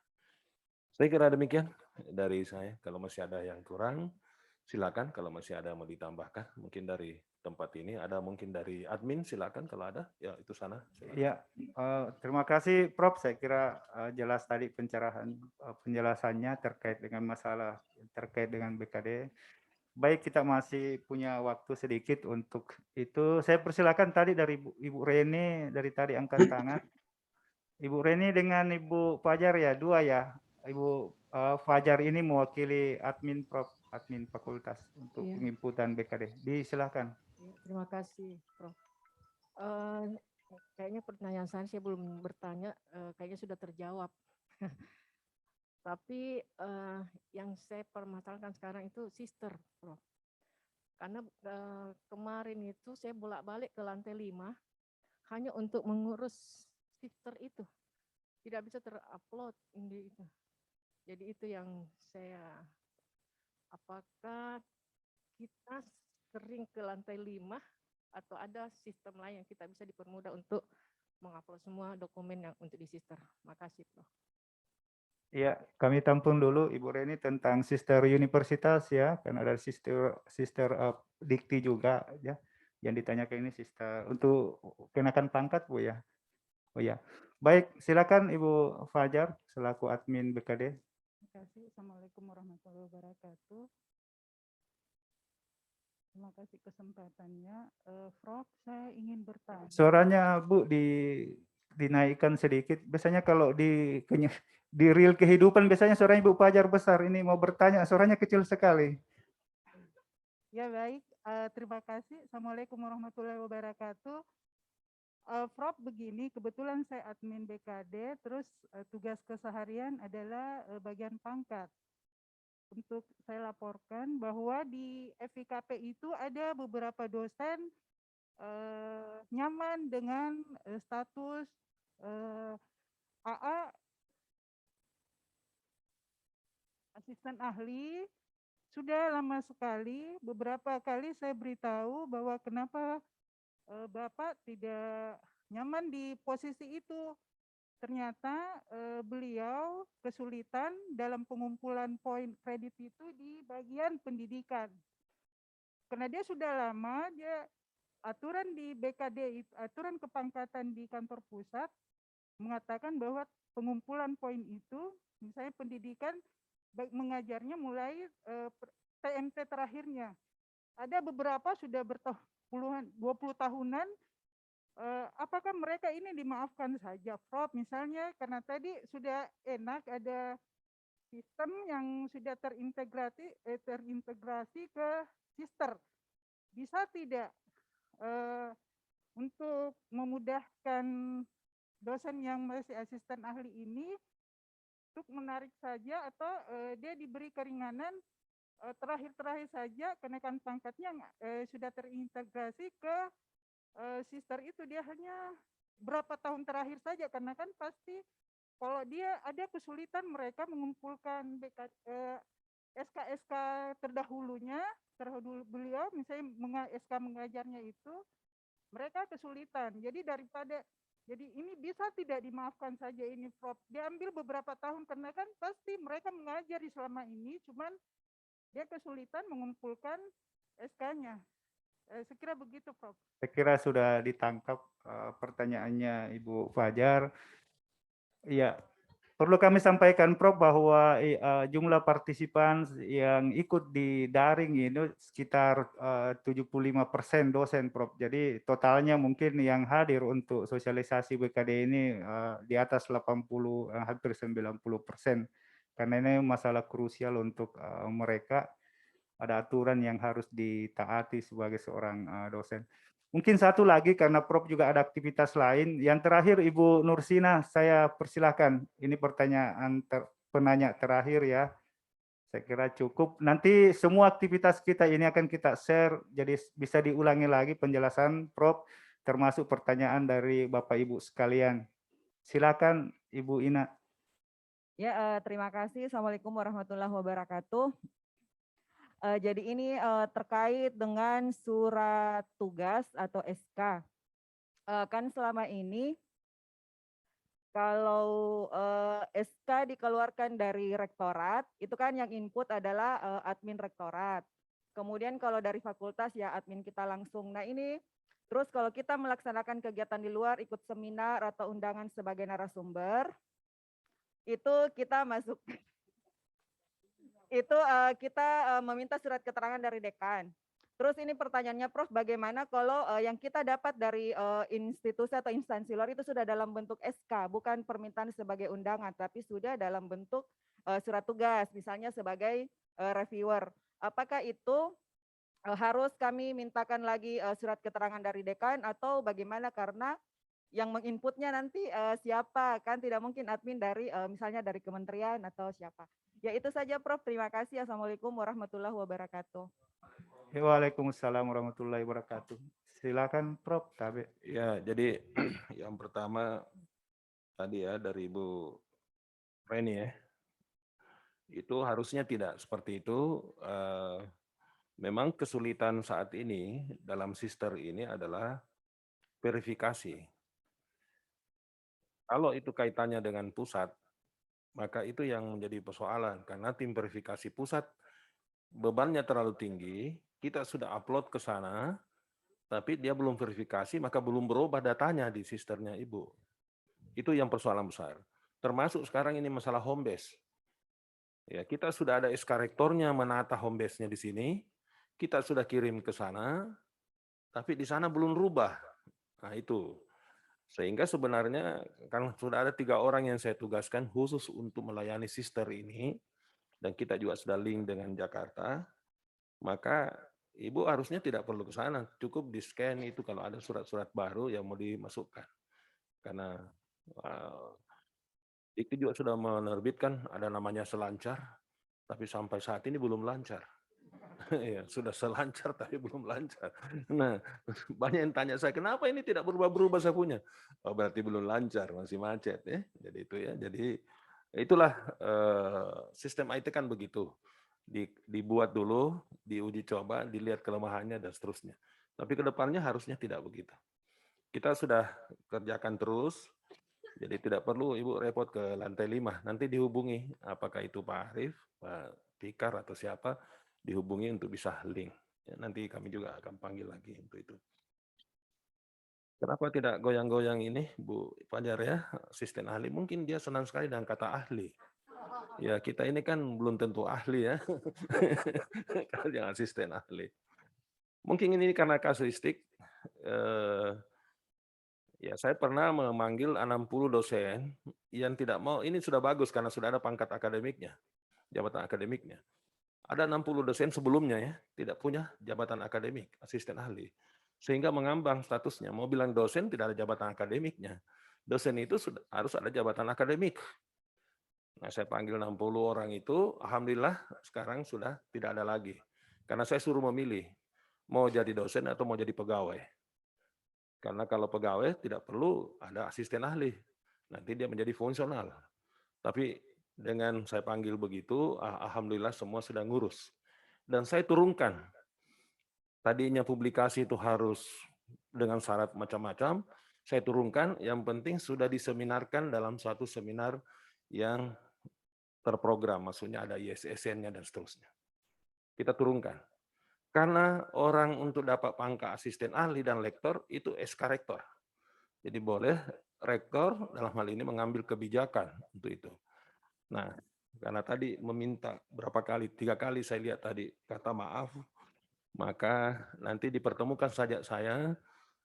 Saya kira demikian dari saya. Kalau masih ada yang kurang, Silakan kalau masih ada yang mau ditambahkan, mungkin dari tempat ini, ada mungkin dari admin, silakan kalau ada, ya itu sana. Silakan. Ya, terima kasih Prof. Saya kira jelas tadi penjelasannya terkait dengan masalah terkait dengan BKD. Baik, kita masih punya waktu sedikit untuk itu. Saya persilakan tadi dari Ibu Reni, dari tadi angkat tangan. Ibu Reni dengan Ibu Fajar ya, dua ya. Ibu Fajar ini mewakili admin Prof, admin fakultas untuk Iya. penginputan BKD. Disilakan. Terima kasih, Prof. Kayaknya pertanyaan saya belum bertanya, kayaknya sudah terjawab. Tapi yang saya permasalahkan sekarang itu sister, Prof. Karena kemarin itu saya bolak-balik ke lantai 5 hanya untuk mengurus sister itu. Tidak bisa terupload di itu. Jadi itu yang saya, apakah kita sering ke lantai 5 atau ada sistem lain yang kita bisa dipermudah untuk mengupload semua dokumen yang untuk di sister. Makasih, Prof. Ya, kami tampung dulu Ibu Reni tentang sister universitas ya, kan ada sister dikti juga ya. Yang ditanyakan ini sister untuk kenakan pangkat Bu ya. Oh ya. Baik, silakan Ibu Fajar selaku admin BKD. Terima kasih. Assalamualaikum warahmatullahi wabarakatuh. Terima kasih kesempatannya. Prof, saya ingin bertanya. Suaranya Bu dinaikkan sedikit. Biasanya kalau di real kehidupan biasanya suaranya Ibu Fajar besar. Ini mau bertanya suaranya kecil sekali. Ya baik, terima kasih. Assalamualaikum warahmatullahi wabarakatuh. Prof, begini, kebetulan saya admin BKD, terus tugas keseharian adalah bagian pangkat. Untuk saya laporkan bahwa di FIKP itu ada beberapa dosen nyaman dengan status AA asisten ahli. Sudah lama sekali, beberapa kali saya beritahu bahwa kenapa Bapak tidak nyaman di posisi itu. Ternyata beliau kesulitan dalam pengumpulan poin kredit itu di bagian pendidikan. Karena dia sudah lama, dia aturan di BKD, aturan kepangkatan di kantor pusat mengatakan bahwa pengumpulan poin itu, misalnya pendidikan, baik mengajarnya mulai TMT terakhirnya. Ada beberapa sudah berpuluhan, 20 tahunan. Apakah mereka ini dimaafkan saja, Prof? Misalnya karena tadi sudah enak ada sistem yang sudah terintegrasi ke sister. Bisa tidak untuk memudahkan dosen yang masih asisten ahli ini untuk menarik saja atau dia diberi keringanan terakhir-terakhir saja kenaikan pangkatnya sudah terintegrasi ke sister itu, dia hanya berapa tahun terakhir saja, karena kan pasti kalau dia ada kesulitan mereka mengumpulkan SK-SK terdahulunya, beliau misalnya SK mengajarnya itu, mereka kesulitan. Jadi jadi ini bisa tidak dimaafkan saja ini, Prof. Diambil beberapa tahun karena kan pasti mereka mengajari selama ini, cuman dia kesulitan mengumpulkan SK-nya. Sekira begitu, Prof. Saya kira sudah ditangkap pertanyaannya Ibu Fajar. Iya, perlu kami sampaikan Prof bahwa jumlah partisipan yang ikut di daring ini sekitar 75% dosen Prof. Jadi totalnya mungkin yang hadir untuk sosialisasi BKD ini di atas 80, hampir 90%. Karena ini masalah krusial untuk mereka. Ada aturan yang harus ditaati sebagai seorang dosen. Mungkin satu lagi karena Prof juga ada aktivitas lain. Yang terakhir Ibu Nursina, saya persilakan. Ini pertanyaan penanya terakhir ya. Saya kira cukup. Nanti semua aktivitas kita ini akan kita share, jadi bisa diulangi lagi penjelasan Prof, termasuk pertanyaan dari Bapak Ibu sekalian. Silakan Ibu Ina. Ya, terima kasih. Assalamualaikum warahmatullahi wabarakatuh. Jadi ini terkait dengan surat tugas atau SK. Kan selama ini kalau SK dikeluarkan dari rektorat, itu kan yang input adalah admin rektorat. Kemudian kalau dari fakultas ya admin kita langsung. Nah ini, terus kalau kita melaksanakan kegiatan di luar, ikut seminar atau undangan sebagai narasumber, itu kita masuk, itu kita meminta surat keterangan dari dekan. Terus ini pertanyaannya Prof, bagaimana kalau yang kita dapat dari institusi atau instansi luar itu sudah dalam bentuk SK, bukan permintaan sebagai undangan, tapi sudah dalam bentuk surat tugas, misalnya sebagai reviewer. Apakah itu harus kami mintakan lagi surat keterangan dari dekan atau bagaimana, karena yang menginputnya nanti siapa, kan tidak mungkin admin dari misalnya dari kementerian atau siapa. Ya itu saja Prof, terima kasih. Assalamualaikum warahmatullahi wabarakatuh. Waalaikumsalam warahmatullahi wabarakatuh. Silakan Prof. Tabe. Ya, jadi yang pertama tadi ya dari Ibu Reni ya, itu harusnya tidak seperti itu. Memang kesulitan saat ini dalam sister ini adalah verifikasi. Kalau itu kaitannya dengan pusat, maka itu yang menjadi persoalan, karena tim verifikasi pusat bebannya terlalu tinggi, kita sudah upload ke sana, tapi dia belum verifikasi, maka belum berubah datanya di sisternya Ibu. Itu yang persoalan besar. Termasuk sekarang ini masalah home base. Ya, kita sudah ada SK rektornya menata home base-nya di sini, kita sudah kirim ke sana, tapi di sana belum rubah. Nah itu. Sehingga sebenarnya kan sudah ada 3 orang yang saya tugaskan khusus untuk melayani sister ini, dan kita juga sudah link dengan Jakarta, maka Ibu harusnya tidak perlu ke sana, cukup di-scan itu kalau ada surat-surat baru yang mau dimasukkan. Karena itu juga sudah menerbitkan ada namanya selancar, tapi sampai saat ini belum lancar. Ya, sudah selancar tapi belum lancar. Nah, banyak yang tanya saya, kenapa ini tidak berubah-berubah sakunya? Oh, berarti belum lancar, masih macet ya. Jadi itu ya. Jadi itulah sistem IT kan begitu. Dibuat dulu, diuji coba, dilihat kelemahannya dan seterusnya. Tapi ke depannya harusnya tidak begitu. Kita sudah kerjakan terus. Jadi tidak perlu Ibu repot ke lantai 5. Nanti dihubungi apakah itu Pak Arif, Pak Fikar atau siapa, dihubungi untuk bisa link. Ya, nanti kami juga akan panggil lagi untuk itu. Kenapa tidak goyang-goyang ini, Bu Fajar ya, asisten ahli? Mungkin dia senang sekali dengan kata ahli. Ya, kita ini kan belum tentu ahli ya. Kalau yang asisten ahli. Mungkin ini karena kasuistik. Ya, saya pernah memanggil 60 dosen yang tidak mau, ini sudah bagus karena sudah ada pangkat akademiknya, jabatan akademiknya. Ada 60 dosen sebelumnya ya, tidak punya jabatan akademik, asisten ahli. Sehingga mengambang statusnya, mau bilang dosen tidak ada jabatan akademiknya. Dosen itu harus ada jabatan akademik. Nah, saya panggil 60 orang itu, alhamdulillah sekarang sudah tidak ada lagi. Karena saya suruh memilih, mau jadi dosen atau mau jadi pegawai. Karena kalau pegawai tidak perlu ada asisten ahli, nanti dia menjadi fungsional. Tapi dengan saya panggil begitu, alhamdulillah semua sudah ngurus. Dan saya turunkan. Tadinya publikasi itu harus dengan syarat macam-macam, saya turunkan, yang penting sudah diseminarkan dalam suatu seminar yang terprogram, maksudnya ada ISSN-nya dan seterusnya. Kita turunkan. Karena orang untuk dapat pangkat asisten ahli dan lektor itu SK rektor. Jadi boleh rektor dalam hal ini mengambil kebijakan untuk itu. Nah, karena tadi meminta berapa kali, 3 kali saya lihat tadi kata maaf, maka nanti dipertemukan saja saya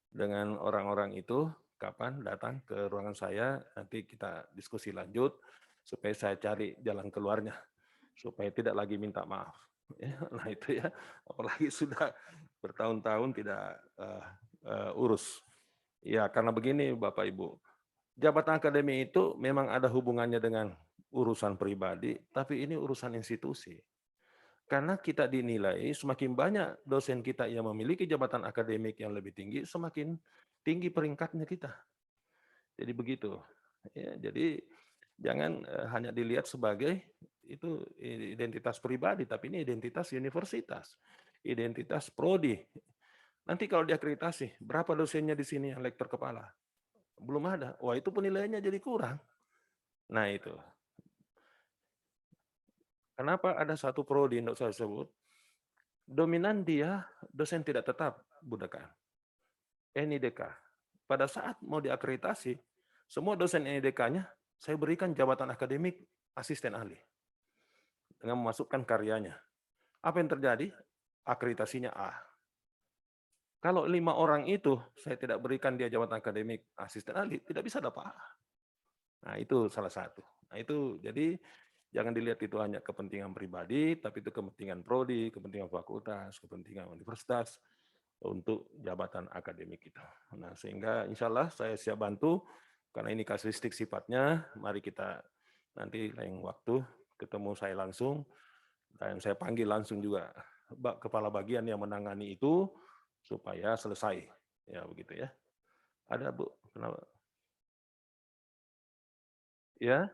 dengan orang-orang itu, kapan datang ke ruangan saya, nanti kita diskusi lanjut, supaya saya cari jalan keluarnya, supaya tidak lagi minta maaf. Nah itu ya, apalagi sudah bertahun-tahun tidak urus. Ya karena begini Bapak Ibu, jabatan akademi itu memang ada hubungannya dengan urusan pribadi, tapi ini urusan institusi. Karena kita dinilai semakin banyak dosen kita yang memiliki jabatan akademik yang lebih tinggi, semakin tinggi peringkatnya kita. Jadi begitu. Ya, jadi jangan hanya dilihat sebagai itu identitas pribadi, tapi ini identitas universitas, identitas prodi. Nanti kalau diakreditasi, berapa dosennya di sini yang lektor kepala? Belum ada. Wah itu penilaiannya jadi kurang. Nah itu. Kenapa ada satu prodi, tidak saya sebut, dominan dia dosen tidak tetap, Bu Dekan. NIDK. Pada saat mau diakreditasi, semua dosen NIDK-nya saya berikan jabatan akademik asisten ahli dengan memasukkan karyanya. Apa yang terjadi? Akreditasinya A. Kalau 5 orang itu saya tidak berikan dia jabatan akademik asisten ahli, tidak bisa dapat A. Nah, itu salah satu. Nah, itu jadi jangan dilihat itu hanya kepentingan pribadi, tapi itu kepentingan prodi, kepentingan fakultas, kepentingan universitas untuk jabatan akademik kita. Nah, sehingga insya Allah saya siap bantu, karena ini kasuistik sifatnya, mari kita nanti lain waktu ketemu saya langsung, dan saya panggil langsung juga kepala bagian yang menangani itu, supaya selesai. Ya, begitu ya. Ada, Bu? Kenapa? Ya?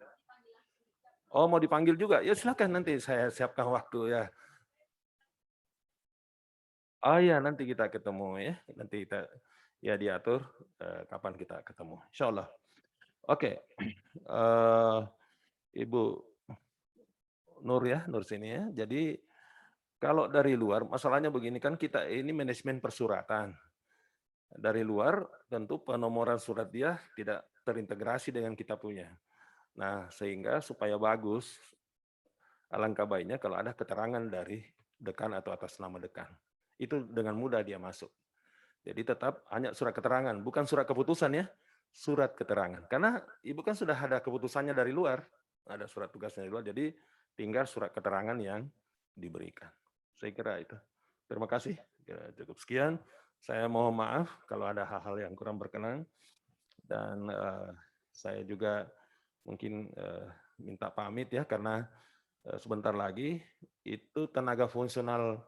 Oh, mau dipanggil juga? Ya silakan, nanti saya siapkan waktu ya. Oh iya, nanti kita ketemu ya. Nanti kita ya diatur kapan kita ketemu. Insya Allah. Oke. Ibu Nur ya, Nur sini ya. Jadi kalau dari luar, masalahnya begini kan, kita ini manajemen persuratan. Dari luar tentu penomoran surat dia tidak terintegrasi dengan kita punya. Nah, sehingga supaya bagus, alangkah baiknya kalau ada keterangan dari dekan atau atas nama dekan. Itu dengan mudah dia masuk. Jadi tetap hanya surat keterangan, bukan surat keputusan ya, surat keterangan. Karena Ibu kan sudah ada keputusannya dari luar, ada surat tugasnya dari luar, jadi tinggal surat keterangan yang diberikan. Saya kira itu. Terima kasih. Cukup sekian. Saya mohon maaf kalau ada hal-hal yang kurang berkenan. Dan saya juga mungkin minta pamit ya, karena sebentar lagi itu tenaga fungsional,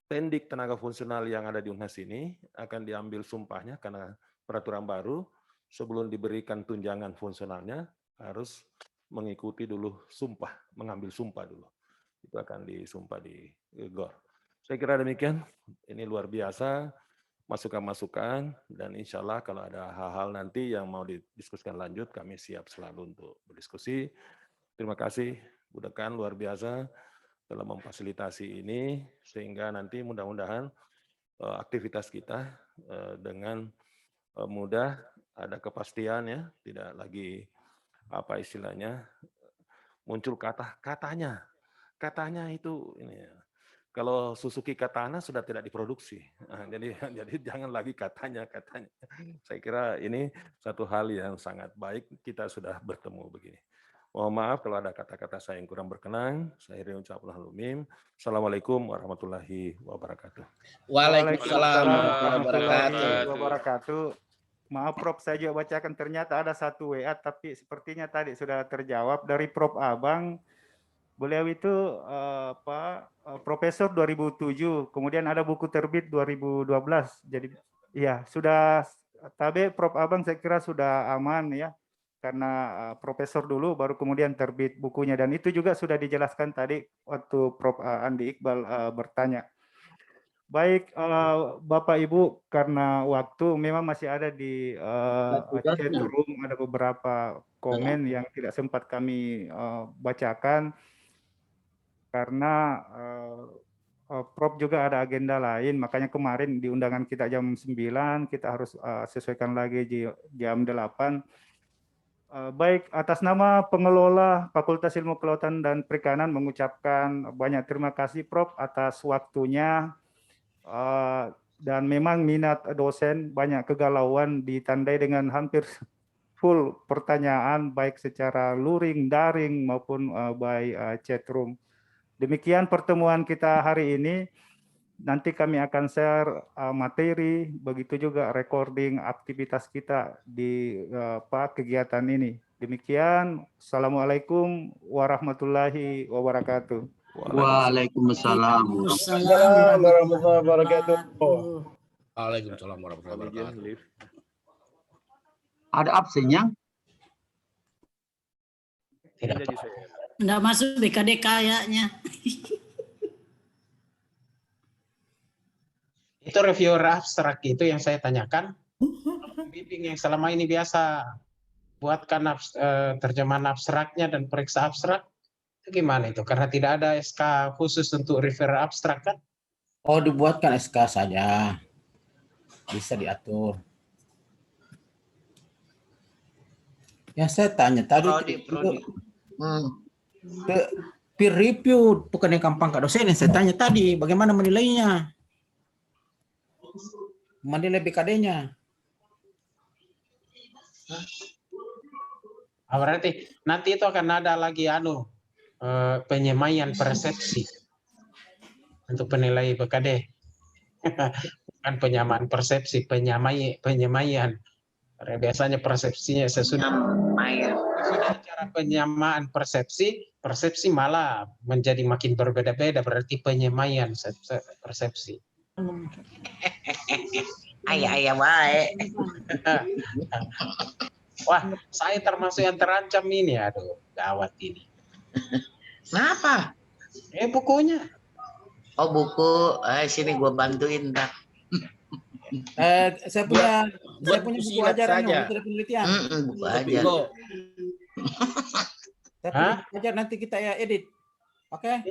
pendik tenaga fungsional yang ada di UNHAS ini akan diambil sumpahnya, karena peraturan baru sebelum diberikan tunjangan fungsionalnya harus mengikuti dulu sumpah, mengambil sumpah dulu. Itu akan disumpah di GOR. Saya kira demikian, ini luar biasa masukan-masukan, dan insya Allah kalau ada hal-hal nanti yang mau didiskusikan lanjut, kami siap selalu untuk berdiskusi. Terima kasih Bu Dekan, luar biasa dalam memfasilitasi ini, sehingga nanti mudah-mudahan aktivitas kita dengan mudah ada kepastian ya, tidak lagi apa istilahnya muncul katanya itu ini. Kalau Suzuki Katana sudah tidak diproduksi, nah, jadi jangan lagi katanya. Saya kira ini satu hal yang sangat baik kita sudah bertemu begini. Mohon maaf kalau ada kata-kata saya yang kurang berkenan. Saya ucapkan halumim. Assalamualaikum warahmatullahi wabarakatuh. Waalaikumsalam warahmatullahi wabarakatuh. Maaf Prof, saya juga bacakan, ternyata ada satu WA, tapi sepertinya tadi sudah terjawab dari Prof Abang. Beliau itu profesor 2007, kemudian ada buku terbit 2012. Jadi ya sudah, tapi Prof Abang saya kira sudah aman ya, karena profesor dulu baru kemudian terbit bukunya, dan itu juga sudah dijelaskan tadi waktu Prof Andi Iqbal bertanya. Baik Bapak Ibu, karena waktu memang masih ada di chat room, ada beberapa komen yang tidak sempat kami bacakan karena Prof juga ada agenda lain, makanya kemarin di undangan kita jam 9, kita harus sesuaikan lagi jam 8. Baik, atas nama pengelola Fakultas Ilmu Kelautan dan Perikanan mengucapkan banyak terima kasih Prof atas waktunya, dan memang minat dosen banyak kegalauan ditandai dengan hampir full pertanyaan baik secara luring, daring maupun by chat room. Demikian pertemuan kita hari ini. Nanti kami akan share materi, begitu juga recording aktivitas kita di kegiatan ini. Demikian, Assalamualaikum warahmatullahi wabarakatuh. Waalaikumsalam warahmatullahi wabarakatuh. Waalaikumsalam warahmatullahi wabarakatuh. Ada absennya? Tidak. Enggak masuk BKD kayaknya. Itu reviewer abstrak itu yang saya tanyakan. Pembimbing yang selama ini biasa buatkan terjemahan abstraknya dan periksa abstrak, itu gimana itu? Karena tidak ada SK khusus untuk reviewer abstrak kan? Oh, dibuatkan SK saja. Bisa diatur. Yang saya tanya tadi Prodi. peer review bukan yang gampang Kak dosen. Saya tanya tadi bagaimana menilainya? Menilai BKD-nya. Berarti nanti itu akan ada lagi penyemaian persepsi untuk penilai BKD. Bukan penyamaan persepsi, penyemaian. Karena biasanya persepsinya sesudah cara penyamaan persepsi malah menjadi makin berbeda-beda, berarti penyemaian persepsi. Ayah baik. Wah, saya termasuk yang terancam ini, aduh, gawat ini. Kenapa? Bukunya. Oh, buku, sini gua bantuin, Kak. Saya punya buku ajaran metode penelitian. Buku ajar. Saya punya buku ajar, nanti kita ya edit. Oke?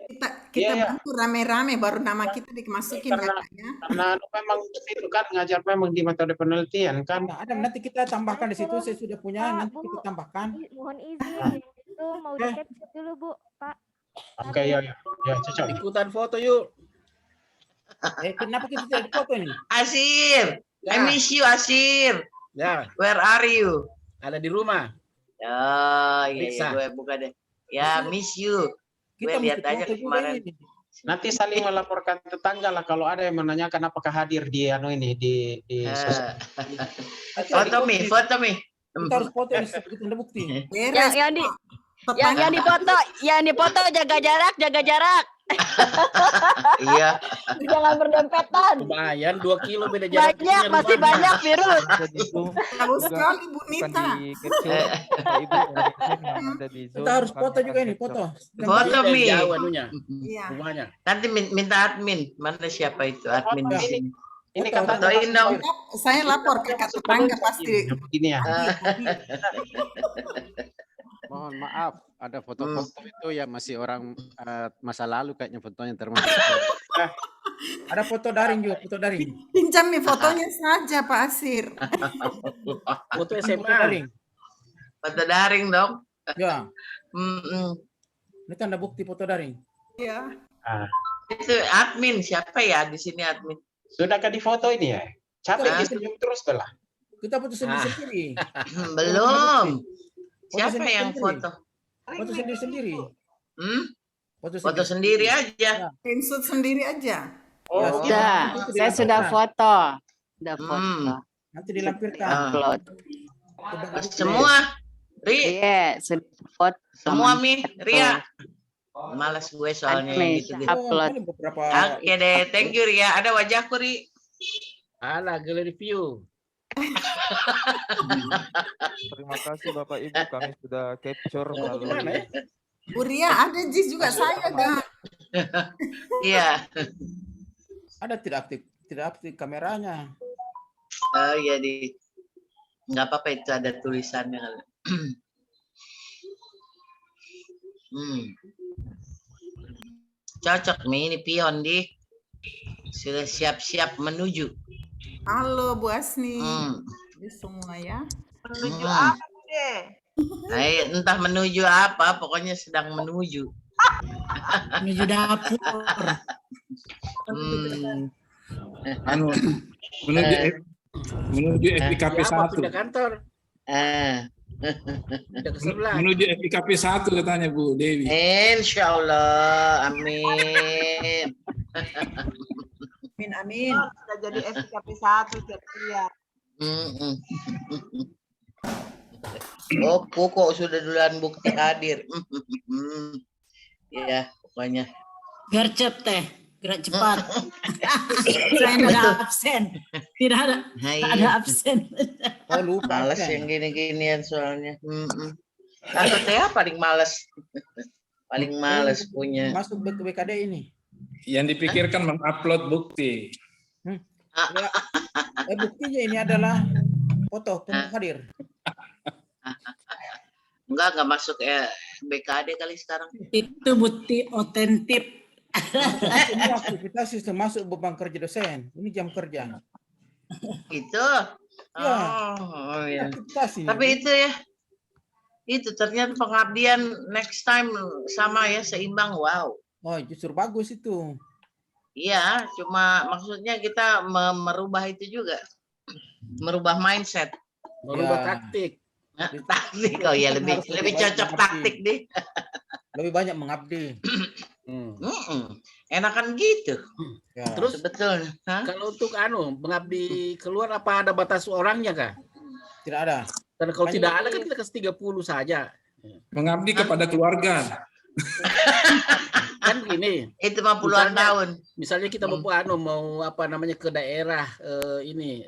Kita bantu rame-rame baru nama kita dimasukin ya, Kak, ya. Karena memang itu kan ngajar memang di metode penelitian kan. Nah, ada nanti kita tambahkan di situ, saya sudah punya, nanti kita tambahkan. Mohon izin, itu mau di-capture dulu, Bu, Pak. Oke, ya cocok. Ikutan foto yuk. Kenapa kita tidak foto ini? Asir, I miss you, Asir. Ya. Where are you? Ada di rumah. Iya, gue buka deh. Ya, miss you. Gue lihat aja kemarin. Nanti saling melaporkan tetangga lah kalau ada yang menanyakan apakah hadir di di foto mi. Kita harus foto ini sebagai tanda bukti. Yang difoto jaga jarak. Iya. Jangan berdempetan. Lumayan 2 kilo beda jarak. Masih banyak virus. Bagus sekali Bu Nita. Kita harus foto juga ini, foto. Foto mi. Rumahnya. Nanti minta admin. Mana siapa itu admin di sini? Ini kata fotoin dong. Saya lapor ke kak tetangga pasti. Begini ya. Mohon maaf, ada foto-foto itu ya masih orang masa lalu kayaknya fotonya termasuk. Ada foto daring juga, foto daring. Pinjam nih fotonya saja Pak Asir. Foto SMA. Daring. Foto daring dong. Ya. Ini tanda bukti foto daring. Iya. Itu admin siapa ya di sini admin? Sudahkah di foto ini ya? Capek senyum terus lah. Kita foto sendiri-sendiri. Belum. Siapa yang foto? Foto sendiri-sendiri. Foto sendiri aja. Screenshot sendiri aja. Oh, saya sudah foto. Sudah foto. Nanti dilampirkan. Upload. Semua. Ri. Iya, foto. Semua Mi, Ria. Malas gue soalnya yang gitu. Upload. Oke deh, thank you Ria. Ada wajahku Ri. Alah, gallery view. Terima kasih Bapak Ibu, kami sudah capture melalui. Bu Ria ada Jis juga saya dah. Iya. Ada tidak aktif kameranya. Oh iya di. Nggak apa-apa itu ada tulisannya. Cocok nih ini pion di. Sudah siap-siap menuju. Halo Bu Asni. Ini semua ya. Menuju apa deh? Entah menuju apa, pokoknya sedang menuju. Menuju dapur. Menuju FIKP 1. Pindah kantor. Menuju FIKP 1 katanya Bu Dewi. Insya Allah, amin. Amin. Sudah jadi FKP 1 siap-siap. Oh, pokok sudah duluan bukti hadir. Ya, pokoknya. Gercep teh, gerak cepat. Saya tidak ada absen. Tidak ada absen. Oh, lupa. Males yang gini-ginian soalnya. Aku teh paling males. Paling males punya. Masuk BKD ini. Yang dipikirkan mengupload bukti. Buktinya ini adalah foto hadir. Enggak masuk BKD kali sekarang. Itu bukti otentik Semua aktivitas termasuk beban kerja dosen. Ini jam kerja. Itu. Ya. Oh, ya. Aktivitas ini. Tapi itu ya. Itu ternyata pengabdian next time sama ya, seimbang. Wow. Oh, justru bagus itu. Iya, cuma maksudnya kita merubah itu juga. Merubah mindset. Merubah taktik. Taktik, oh ya lebih cocok taktik deh. Lebih banyak mengabdi. Enakan gitu. Ya. Terus sebetulnya. Kalau untuk mengabdi keluar apa ada batas orangnya kah? Tidak ada. Karena kalau tidak ada kan kita kasih 30 saja. Mengabdi kepada keluarga. Kan begini. Itu 50-an tahun. Misalnya kita mau mau apa namanya ke daerah ini